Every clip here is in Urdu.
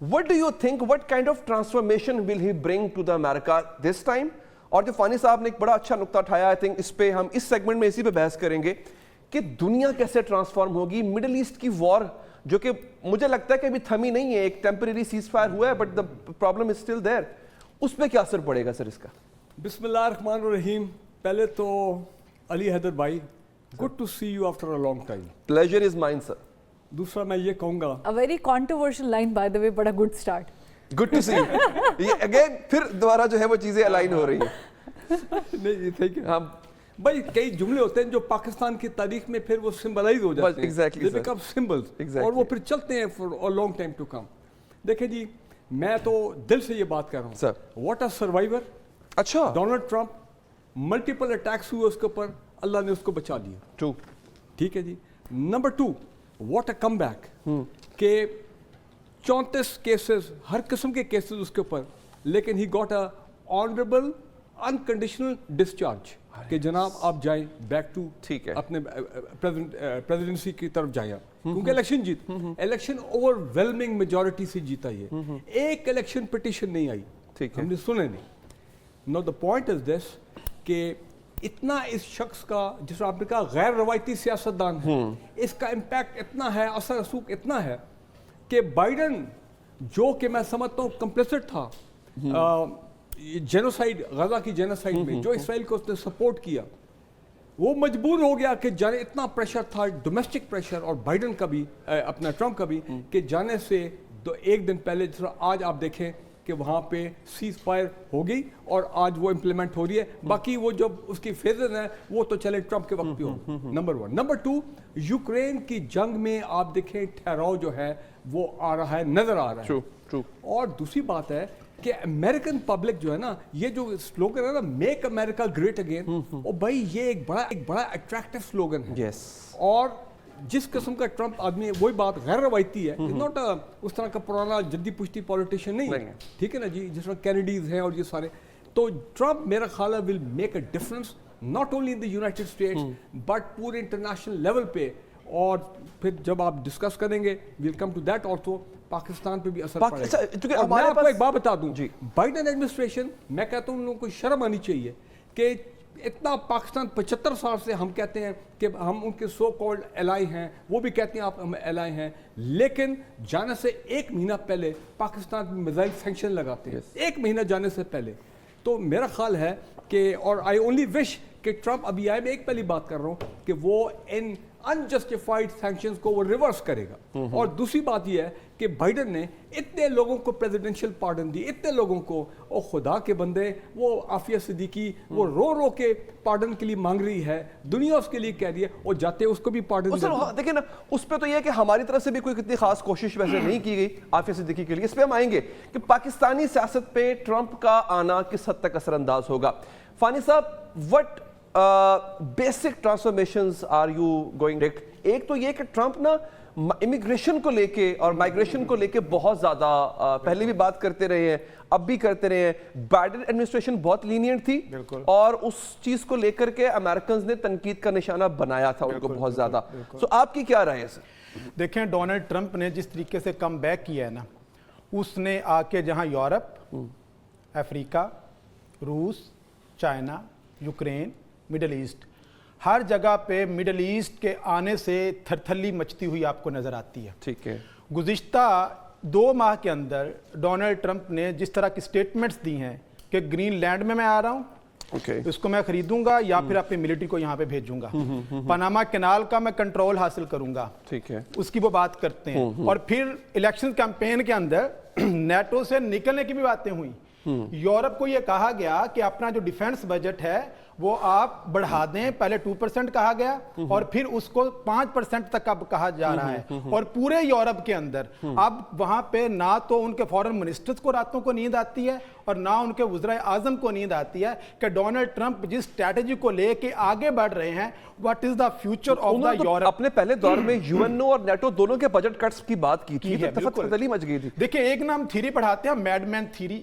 What do you think, what kind of transformation will he bring to the America this time? اور جو فانی صاحب نے ایک بڑا اچھا نقطہ اٹھایا, I think اس پہ ہم اس سیگمنٹ میں اسی پہ بحث کریں گے کہ دنیا کیسے ٹرانسفارم ہوگی. مڈل ایسٹ کی وار جو کہ مجھے لگتا ہے کہ ابھی تھمی نہیں ہے, ایک ٹیمپریری سیز فائر ہوا ہے but the problem is still there, اس پہ کیا اثر پڑے گا سر اس کا؟ بسم اللہ الرحمن الرحیم. پہلے تو علی حیدر بھائی, good to see you after a long time. Pleasure is mine sir. دوسرا میں یہ کہوں گا, A very controversial line by the way, but a good start. Good to see you. یہ اگین پھر دوبارہ جو ہے وہ چیزیں الائن ہو رہی ہیں. نہیں تھینک یو. بھائی کئی جملے ہوتے ہیں جو پاکستان کی تاریخ میں پھر وہ سمبلائز ہو جاتے ہیں, exactly, they become symbols, اور وہ پھر چلتے ہیں for a long time to come. دیکھیں جی, میں تو دل سے یہ بات کر رہا ہوں, Sir. what a survivor. اچھا, ڈونلڈ ٹرمپ, ملٹیپل اٹیکس ہوئے اس کے اوپر, اللہ نے اس کو بچا لیا. ٹرو. ٹھیک ہے جی. Number 2, what a comeback, کہ 34 کیسز, ہر قسم کے کیسز اس کے اوپر, لیکن he got a honourable unconditional discharge کہ جناب آپ جائیں بیک ٹو اپنے پریزیڈنسی کی طرف جائیں, کیونکہ الیکشن اوور ویلمنگ میجورٹی سے جیتا یہ, ایک الیکشن پٹیشن نہیں آئی, ہم نے سنے نہیں. نو دا پوائنٹ از دس کہ اتنا اس شخص کا, جس آپ نے کہا غیر روایتی سیاستدان ہے, اس کا امپیکٹ اتنا ہے, اثر رسوخ اتنا ہے کہ بائیڈن جو کہ میں سمجھتا ہوں کمپلیسٹ تھا جینوسائیڈ, غزہ کی جینوسائیڈ میں, جو اسرائیل کو اس نے سپورٹ کیا, وہ مجبور ہو گیا کہ جانے, اتنا پریشر تھا ڈومیسٹک پریشر, اور بائیڈن کا بھی, اپنا ٹرمپ کا بھی, کہ جانے سے ایک دن پہلے, جس طرح آج آپ دیکھیں کہ وہاں پہ سیز فائر ہو گئی اور آج وہ امپلیمنٹ ہو رہی ہے, باقی وہ جو اس کی فیزز ہیں وہ تو چلے ٹرمپ کے وقت پہ ہو. نمبر 1. نمبر 2, یوکرین کی جنگ میں آپ دیکھیں ٹھہراؤ جو ہے وہ آ رہا ہے, نظر آ رہا ہے. اور دوسری بات ہے کہ امریکن پبلک جو ہے نا, یہ جو سلوگن ہے نا, میک امریکہ گریٹ اگین, اور بھائی یہ ایک بڑا اٹریکٹیو سلوگن ہے. اور جس قسم کا ٹرمپ آدمی ہے, وہی بات غیر روایتی ہے, ناٹ اس طرح کا پرانا جدی پشتی پولیٹیشین نہیں ہے, ٹھیک ہے نا جی, جس طرح کینیڈیز ہیں اور یہ سارے. تو ٹرمپ میرا خیال ہے will make a difference, not only in the United States but پورے انٹرنیشنل لیول پہ. اور پھر جب آپ ڈسکس کریں گے, we'll come to that also, Pakistan پہ بھی اثر پڑے گا. میں آپ کو ایک بات بتا دوں, بائیڈن ایڈمنسٹریشن, میں کہتا ہوں ان لوگوں کو شرم آنی چاہیے کہ اتنا پاکستان 75 سال سے ہم کہتے ہیں کہ ہم ان کے سو کالڈ ایلائی ہیں, وہ بھی کہتے ہیں آپ ہم ایلائی ہیں, لیکن جانے سے ایک مہینہ پہلے پاکستان میں میزائل سینکشن لگاتے ہیں, ایک مہینہ جانے سے پہلے. تو میرا خیال ہے کہ, اور آئی اونلی وش کہ ٹرمپ ابھی آئے, میں ایک پہلی بات کر رہا ہوں کہ وہ ان انجسٹیفائڈ سینکشنز کو وہ ریورس کرے گا. اور دوسری بات یہ ہے کہ بائیڈن نے اتنے لوگوں کو پریزیڈنشیل پارڈن دی, اتنے لوگوں کو, اور خدا کے بندے, وہ عافیہ صدیقی وہ رو کے پارڈن کے لیے مانگ رہی ہے, دنیا اس کے لیے کہہ رہی ہے, اور جاتے اس کو بھی پارڈن دیکھیں نا. اس پہ تو یہ ہے کہ ہماری طرف سے بھی کوئی اتنی خاص کوشش ویسے نہیں کی گئی عافیہ صدیقی کے لیے. اس پہ ہم آئیں گے کہ پاکستانی سیاست پہ ٹرمپ کا آنا کس حد تک اثر انداز ہوگا. فانی صاحب, what basic transformations are you going. ایک تو یہ کہ ٹرمپ نا امیگریشن کو لے کے اور مائگریشن کو لے کے بہت زیادہ پہلے بھی بات کرتے رہے ہیں, اب بھی کرتے رہے ہیں. بائیڈن ایڈمنسٹریشن بہت لینینٹ تھی, اور اس چیز کو لے کر کے امریکنز نے تنقید کا نشانہ بنایا تھا ان کو بہت زیادہ. سو آپ کی کیا رائے ہے سر؟ دیکھیں, ڈونلڈ ٹرمپ نے جس طریقے سے کم بیک کیا ہے نا, اس نے آ کے جہاں یورپ, افریقہ, روس, چائنا, یوکرین, مڈل ایسٹ, ہر جگہ پہ مڈل ایسٹ کے آنے سے تھرتھلی مچتی ہوئی آپ کو نظر آتی ہے. ٹھیک ہے. گزشتہ 2 ماہ کے اندر ڈونلڈ ٹرمپ نے جس طرح کی سٹیٹمنٹس دی ہیں کہ گرین لینڈ میں آ رہا ہوں, اس کو میں خریدوں گا یا پھر اپنی ملٹری کو یہاں پہ بھیجوں گا, پاناما کینال کا میں کنٹرول حاصل کروں گا, ٹھیک ہے, اس کی وہ بات کرتے ہیں. اور پھر الیکشن کیمپین کے اندر نیٹو سے نکلنے کی بھی باتیں ہوئیں. یورپ کو یہ کہا گیا کہ اپنا جو ڈیفنس بجٹ ہے وہ آپ بڑھا دیں, پہلے 2% کہا گیا اور پھر اس کو 5% تک اب کہا جا رہا ہے. اور پورے یورپ کے اندر اب وہاں پہ نہ تو ان کے فورن منسٹرز کو راتوں کو نیند آتی ہے اور نہ ان کے وزرائے اعظم کو نیند آتی ہے کہ ڈونلڈ ٹرمپ جس اسٹریٹجی کو لے کے آگے بڑھ رہے ہیں, what is the future of the Europe. اپنے پہلے دور میں یو این او اور نیٹو دونوں کے بجٹ کٹس کی بات کی تھی, مچ گئی تھی. دیکھیں, ایک نام تھیری پڑھاتے ہیں, میڈ مین تھیری,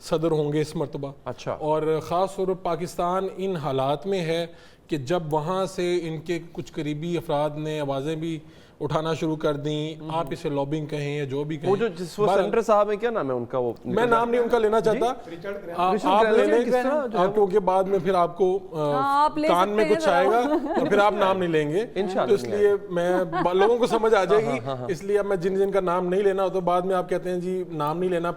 صدر ہوں گے اس مرتبہ. اچھا. اور خاص طور پر پاکستان ان حالات میں ہے کہ جب وہاں سے ان کے کچھ قریبی افراد نے آوازیں بھی اٹھانا شروع کر دیں, آپ اسے لابنگ کہیں یا جو بھی کہیں. وہ جو سینٹر صاحب ہیں, کیا نام ہے ان کا؟ وہ میں نام نہیں ان کا لینا چاہتا, آپ لے لیں کیونکہ بعد میں پھر آپ کو کان میں کچھ آئے گا اور پھر آپ نام نہیں لیں گے, تو اس لیے میں لوگوں کو سمجھ آ جائے گی, اس لیے اب میں جن کا نام نہیں لینا تو بعد میں آپ کہتے ہیں جی نام نہیں لینا.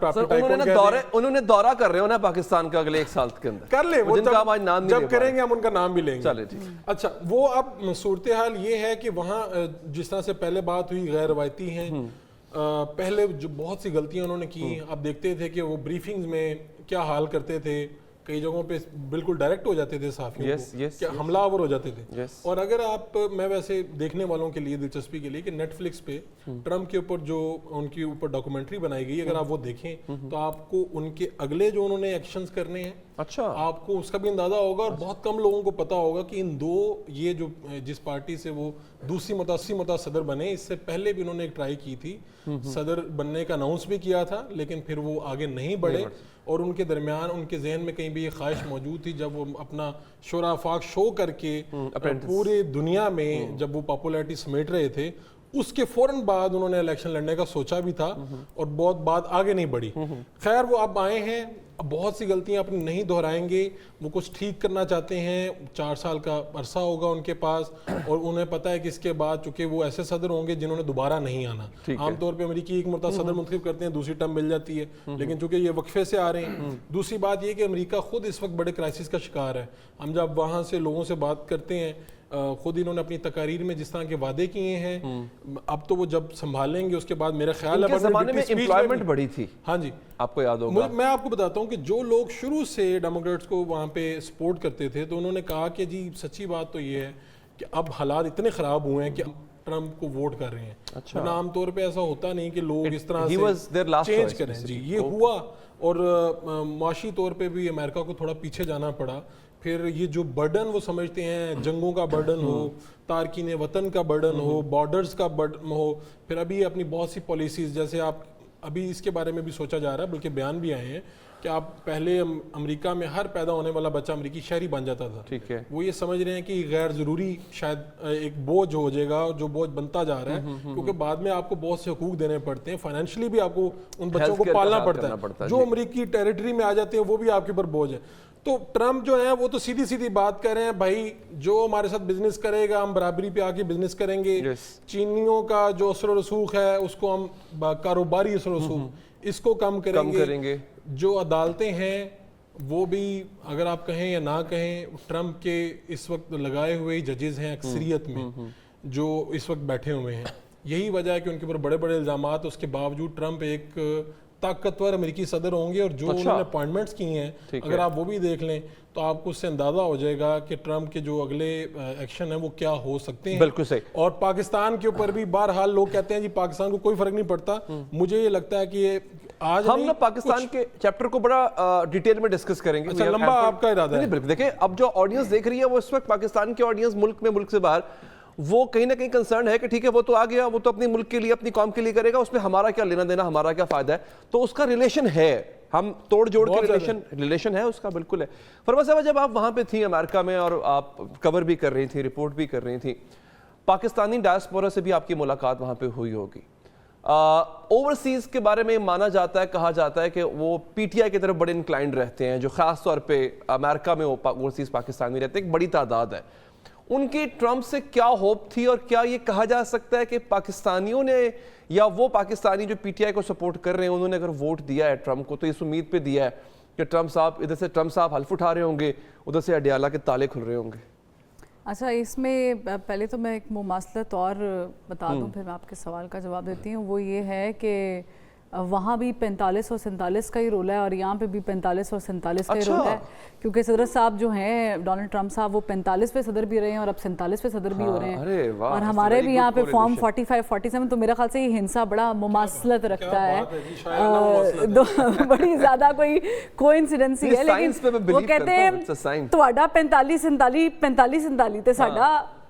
انہوں نے دورہ کر رہے ہو نا پاکستان کا اگلے 1 سال کے اندر, کر لیں, جب کریں گے ہم ان کا نام بھی لیں گے. چلے ٹھیک. اچھا, وہ اب صورتحال یہ ہے کہ وہاں جس طرح سے پہلے بات ہوئی غیر روایتی ہیں, پہلے جو بہت سی غلطیاں انہوں نے کی. آپ دیکھتے تھے کہ وہ بریفنگز میں کیا حال کرتے تھے, کئی جگہوں پہ بالکل ڈائریکٹ ہو جاتے تھے صحافیوں کو, کیا حملہ آور ہو جاتے تھے. اور اگر آپ, میں ویسے دیکھنے والوں کے لیے دلچسپی کے لیے کہ نیٹ فلکس پہ ٹرمپ کے اوپر جو ان کے اوپر ڈاکومنٹری بنائی گئی, اگر آپ وہ دیکھیں تو آپ کو ان کے اگلے جو انہوں نے ایکشنز کرنے ہیں, اچھا, آپ کو اس کا بھی اندازہ ہوگا. اور بہت کم لوگوں کو پتا ہوگا کہ ان دو, یہ جو جس پارٹی سے وہ دوسری مرتبہ صدر بنے, اس سے پہلے بھی انہوں نے ایک ٹرائی کی تھی, صدر بننے کا اناؤنس بھی کیا تھا, لیکن پھر وہ آگے نہیں بڑھے. اور ان کے درمیان ان کے ذہن میں کہیں بھی یہ خواہش موجود تھی, جب وہ اپنا شورا آفاق شو کر کے پورے دنیا میں جب وہ پاپولیرٹی سمیٹ رہے تھے, اس کے فوراً بعد انہوں نے الیکشن لڑنے کا سوچا بھی تھا اور بہت بات آگے نہیں بڑھی. خیر, وہ اب آئے ہیں, اب بہت سی غلطیاں اپنی نہیں دہرائیں گے, وہ کچھ ٹھیک کرنا چاہتے ہیں. 4 سال کا عرصہ ہوگا ان کے پاس, اور انہیں پتا ہے کہ اس کے بعد چونکہ وہ ایسے صدر ہوں گے جنہوں نے دوبارہ نہیں آنا. عام طور پہ امریکی ایک مرتبہ صدر منتخب کرتے ہیں, دوسری ٹرم مل جاتی ہے, لیکن چونکہ یہ وقفے سے آ رہے ہیں. دوسری بات یہ کہ امریکہ خود اس وقت بڑے کرائسس کا شکار ہے. ہم جب وہاں سے لوگوں سے بات کرتے ہیں, خود انہوں نے اپنی تقاریر میں جس طرح کے وعدے کیے ہیں, اب تو وہ جب سنبھالیں گے اس کے بعد میرا خیال ہے زمانے میں امپلائمنٹ بڑھی تھی. ہاں جی, آپ کو یاد ہوگا. میں آپ کو بتاتا ہوں کہ جو لوگ شروع سے ڈیموکریٹس کو وہاں پہ سپورٹ کرتے تھے, تو انہوں نے کہا کہ جی سچی بات تو یہ ہے کہ اب حالات اتنے خراب ہوئے ہیں کہ ٹرمپ کو ووٹ کر رہے ہیں. اچھا, عام طور پہ ایسا ہوتا نہیں کہ لوگ اس طرح سے چینج کریں. جی, یہ ہوا, اور معاشی طور پہ بھی امریکہ کو تھوڑا پیچھے جانا پڑا. پھر یہ جو برڈن وہ سمجھتے ہیں, جنگوں کا برڈن ہو, تارکین وطن کا برڈن ہو, بارڈرز کا برڈن ہو, پھر ابھی اپنی بہت سی پالیسیز, جیسے آپ ابھی اس کے بارے میں بھی سوچا جا رہا ہے, بلکہ بیان بھی آئے ہیں کہ آپ پہلے امریکہ میں ہر پیدا ہونے والا بچہ امریکی شہری بن جاتا تھا. ٹھیک ہے, وہ یہ سمجھ رہے ہیں کہ غیر ضروری شاید ایک بوجھ ہو جائے گا, جو بوجھ بنتا جا رہا ہے, کیونکہ بعد میں آپ کو بہت سے حقوق دینے پڑتے ہیں, فائنینشلی بھی آپ کو ان بچوں کو پالنا پڑتا ہے. جو امریکی ٹیریٹری میں آ جاتے ہیں وہ بھی آپ کے اوپر بوجھ ہے. تو ٹرمپ جو ہیں وہ تو سیدھی سیدھی بات کر رہے ہیں, بھائی جو ہمارے ساتھ بزنس کرے گا ہم برابری پہ آ کے بزنس کریں گے. چینیوں کا جو اثر و رسوخ ہے اس کو ہم کاروباری اثر و رسوخ اس کو کم کریں گے. جو عدالتیں ہیں وہ بھی اگر آپ کہیں یا نہ کہیں, ٹرمپ کے اس وقت لگائے ہوئے ججز ہیں اکثریت میں جو اس وقت بیٹھے ہوئے ہیں. یہی وجہ ہے کہ ان کے اوپر بڑے بڑے الزامات, اس کے باوجود ٹرمپ ایک طاقتور امریکی صدر ہوں گے. اور جو انہوں نے اپوائنٹمنٹس کی ہیں, اگر آپ وہ بھی دیکھ لیں تو آپ کو اس سے اندازہ ہو جائے گا کہ ٹرمپ کے جو اگلے ایکشن ہیں وہ کیا ہو سکتے ہیں. بالکل صحیح. اور پاکستان کے اوپر بھی بہرحال لوگ کہتے ہیں جی پاکستان کو کوئی فرق نہیں پڑتا. مجھے یہ لگتا ہے کہ آج ہم نا پاکستان کے چیپٹر کو بڑا ڈیٹیل میں ڈسکس کریں گے. اچھا, لمبا آپ کا ارادہ ہے. بالکل, دیکھیں اب جو آڈینس دیکھ رہی ہے وہ اس وقت پاکستان کی آڈینس, ملک میں, ملک سے باہر, وہ کہیں نہ کہیں کنسرن ہے کہ ٹھیک ہے وہ تو آ گیا, وہ تو اپنے ملک کے لیے اپنی قوم کے لیے کرے گا, اس میں ہمارا کیا لینا دینا, ہمارا کیا فائدہ ہے. تو اس کا ریلیشن ہے, ہم توڑ جوڑ کے ریلیشن ہے اس کا, بالکل ہے. فرما صاحب, جب آپ وہاں پہ تھیں امریکہ میں اور آپ کور بھی کر رہی تھیں, رپورٹ بھی کر رہی تھیں, پاکستانی ڈائسپورا سے بھی آپ کی ملاقات وہاں پہ ہوئی ہوگی. اوورسیز کے بارے میں مانا جاتا ہے, کہا جاتا ہے کہ وہ پی ٹی آئی کی طرف بڑے انکلائنڈ رہتے ہیں, جو خاص طور پہ امریکہ میں اوورسیز پاکستانی رہتے ہیں, ایک بڑی تعداد ہے. ان کی ٹرمپ سے کیا ہوپ تھی, اور کیا یہ کہا جا سکتا ہے کہ پاکستانیوں نے یا وہ پاکستانی جو پی ٹی آئی کو سپورٹ کر رہے ہیں انہوں نے اگر ووٹ دیا ہے ٹرمپ کو تو اس امید پہ دیا ہے کہ ٹرمپ صاحب ادھر سے ٹرمپ صاحب حلف اٹھا رہے ہوں گے, ادھر سے اڈیالہ کے تالے کھل رہے ہوں گے؟ اچھا, اس میں پہلے تو میں ایک مماثلت اور بتا دوں, پھر میں آپ کے سوال کا جواب دیتی ہوں. وہ یہ ہے کہ وہاں بھی 45 اور 47 کا ہی رول ہے, اور یہاں پہ بھی 45 اور 47 کا ہی رول ہے, کیونکہ صدر صاحب جو ہیں ڈونلڈ ٹرمپ صاحب وہ 45ویں صدر بھی رہے ہیں اور اب 47ویں صدر بھی ہو رہے ہیں. اور ہمارے بھی یہاں پہ فارم 45 47, تو میرا خیال سے یہ ہنسا بڑا مماثلت رکھتا ہے, بڑی زیادہ کوئی کوئنسیڈنس ہی ہے. لیکن وہ کہتے ہیں تہاڈا 45 47 تے ساڈا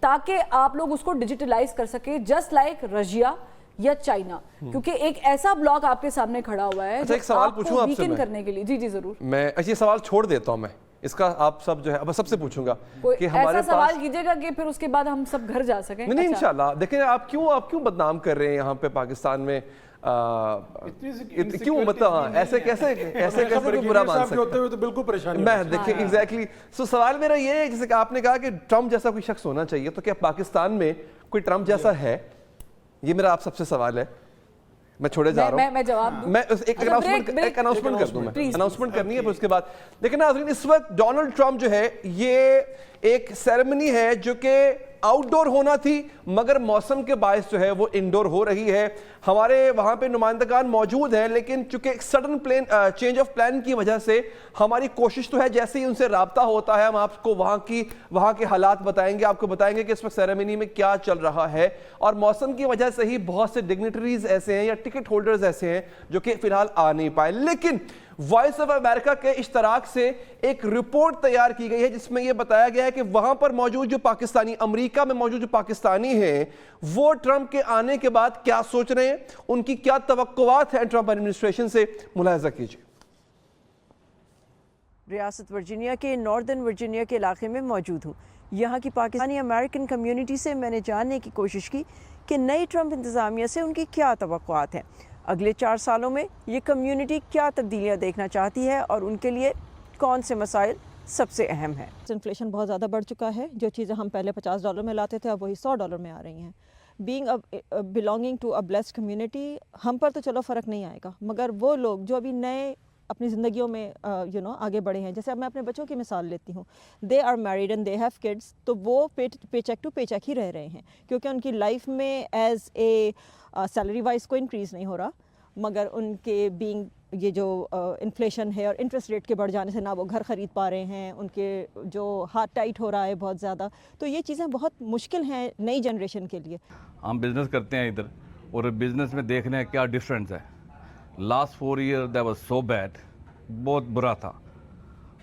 تاکہ آپ لوگ اس کو ڈیجیٹلائز کر سکیں جسٹ لائک رشیا یا چائنا, کیونکہ ایک ایسا بلاک آپ کے سامنے کھڑا ہوا ہے ایک سوال پوچھوں آپ سے کرنے کے لیے. جی ضرور. میں یہ سوال چھوڑ دیتا ہوں, میں اس کا آپ سب جو ہے اب سب سے پوچھوں گا کہ ہمارے ایسا سوال کیجئے گا کہ پھر اس کے بعد ہم سب گھر جا سکیں. نہیں انشاءاللہ. دیکھیں آپ کیوں بدنام کر رہے ہیں یہاں پہ پاکستان میں, کیوں مطلب ایسے کیسے کوئی برا مان سکتے ہوتے ہوئے تو بالکل پریشانی میں دیکھیں ایگزیکٹلی. سو سوال میرا یہ ہے, جیسے کہ آپ نے کہا کہ ٹرمپ جیسا کوئی شخص ہونا چاہیے, تو کیا پاکستان میں کوئی ٹرمپ جیسا ہے؟ یہ میرا آپ سب سے سوال ہے. میں چھوڑے جا رہا ہوں, میں جواب دوں, میں ایک اناؤنسمنٹ کر دوں, میں اناؤنسمنٹ کرنی ہے پھر اس کے بعد. لیکن ناظرین اس وقت ڈونلڈ ٹرمپ جو ہے یہ ایک سیریمنی ہے جو کہ آؤٹ ڈور ہونا تھی, مگر موسم کے باعث جو ہے وہ انڈور ہو رہی ہے. ہمارے وہاں پہ نمائندگان موجود ہیں, لیکن چونکہ ایک سڈن چینج آف پلان کی وجہ سے ہماری کوشش تو ہے جیسے ہی ان سے رابطہ ہوتا ہے ہم آپ کو وہاں کے حالات بتائیں گے, آپ کو بتائیں گے کہ اس وقت سیریمنی میں کیا چل رہا ہے. اور موسم کی وجہ سے ہی بہت سے ڈگنیٹریز ایسے ہیں یا ٹکٹ ہولڈرز ایسے ہیں جو کہ فی الحال آ نہیں پائے. لیکن وائس آف امریکہ کے اشتراک سے ایک رپورٹ تیار کی گئی ہے جس میں یہ بتایا گیا ہے کہ وہاں پر موجود جو پاکستانی, امریکہ میں موجود جو پاکستانی ہیں, وہ ٹرمپ کے آنے کے بعد کیا سوچ رہے ہیں, ان کی کیا توقعات ہیں ٹرمپ ایڈمنسٹریشن سے. ملاحظہ کیجیے. ریاست ورجینیا کے ناردرن ورجینیا کے علاقے میں موجود ہوں. یہاں کی پاکستانی امریکن کمیونٹی سے میں نے جاننے کی کوشش کی کہ نئی ٹرمپ انتظامیہ سے ان کی کیا توقعات ہیں, اگلے 4 سالوں میں یہ کمیونٹی کیا تبدیلیاں دیکھنا چاہتی ہے اور ان کے لیے کون سے مسائل سب سے اہم ہیں. انفلیشن بہت زیادہ بڑھ چکا ہے, جو چیزیں ہم پہلے $50 میں لاتے تھے اب وہی $100 میں آ رہی ہیں. belonging to a blessed community, ہم پر تو چلو فرق نہیں آئے گا, مگر وہ لوگ جو ابھی نئے اپنی زندگیوں میں آگے بڑھے ہیں, جیسے اب میں اپنے بچوں کی مثال لیتی ہوں, they are married and they have kids, تو وہ paycheck to paycheck ہی رہ رہے ہیں, کیونکہ ان کی لائف میں ایز اے سیلری وائز کوئی انکریز نہیں ہو رہا, مگر ان کے بینگ یہ جو انفلیشن ہے اور انٹرسٹ ریٹ کے بڑھ جانے سے نہ وہ گھر خرید پا رہے ہیں, ان کے جو ہاتھ ٹائٹ ہو رہا ہے بہت زیادہ, تو یہ چیزیں بہت مشکل ہیں نئی جنریشن کے لیے. ہم بزنس کرتے ہیں ادھر, اور بزنس میں دیکھ رہے ہیں کیا ڈفرینس ہے. Last 4 year that was so bad, بہت برا تھا,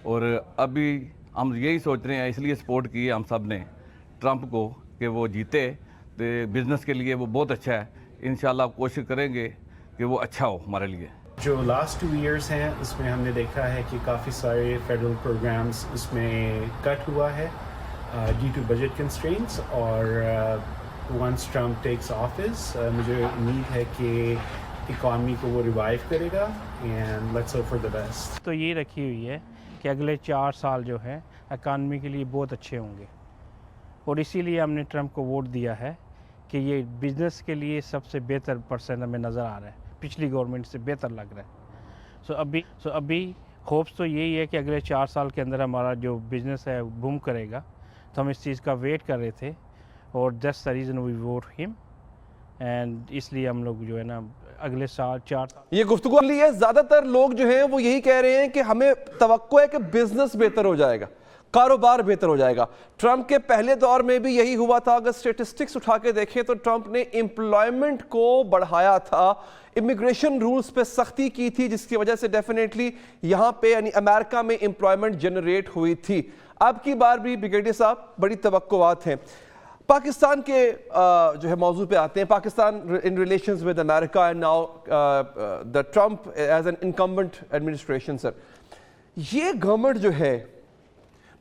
اور ابھی ہم یہی سوچ رہے ہیں, اس لیے سپورٹ کی ہے ہم سب نے ٹرمپ کو کہ وہ جیتے, تو بزنس کے لیے وہ بہت اچھا ہے. انشاءاللہ کوشش کریں گے کہ وہ اچھا ہو ہمارے لیے. جو لاسٹ 2 ایئرس ہیں اس میں ہم نے دیکھا ہے کہ کافی سارے فیڈرل پروگرامز اس میں کٹ ہوا ہے ڈیو ٹو بجٹ کنسٹرینٹس, اور ونس ٹرمپ ٹیکس آفس مجھے امید ہے کہ اکانومی کو وہ ریوائیو کرے گا, and let's hope for the best. تو یہ رکھی ہوئی ہے کہ اگلے 4 سال جو ہے اکانومی کے لیے بہت اچھے ہوں گے, اور اسی لیے ہم نے ٹرمپ کو ووٹ دیا ہے کہ یہ بزنس کے لیے سب سے بہتر پرسن ہمیں نظر آ رہا ہے, پچھلی گورنمنٹ سے بہتر لگ رہا ہے. سو ابھی ہوپس تو یہی ہے کہ اگلے 4 سال کے اندر ہمارا جو بزنس ہے بوم کرے گا, تو ہم اس چیز کا ویٹ کر رہے تھے, اور that's the reason we vote ہم, اینڈ اس لیے ہم لوگ جو ہے نا اگلے سال 4 سال یہ گفتگو لی ہے. زیادہ تر لوگ جو ہیں وہ یہی کہہ رہے ہیں کہ ہمیں توقع ہے کہ بزنس بہتر ہو جائے گا, کاروبار بہتر ہو جائے گا. ٹرمپ کے پہلے دور میں بھی یہی ہوا تھا. اگر سٹیٹسٹکس اٹھا کے دیکھیں تو ٹرمپ نے امپلائمنٹ کو بڑھایا تھا, امیگریشن رولز پہ سختی کی تھی, جس کی وجہ سے ڈیفینیٹلی یہاں پہ یعنی امریکہ میں امپلائمنٹ جنریٹ ہوئی تھی. اب کی بار بھی بریگیڈیئر صاحب بڑی توقعات ہیں. پاکستان کے جو ہے موضوع پہ آتے ہیں. Pakistan in relations with America and now the Trump as an incumbent administration. Sir یہ گورنمنٹ جو ہے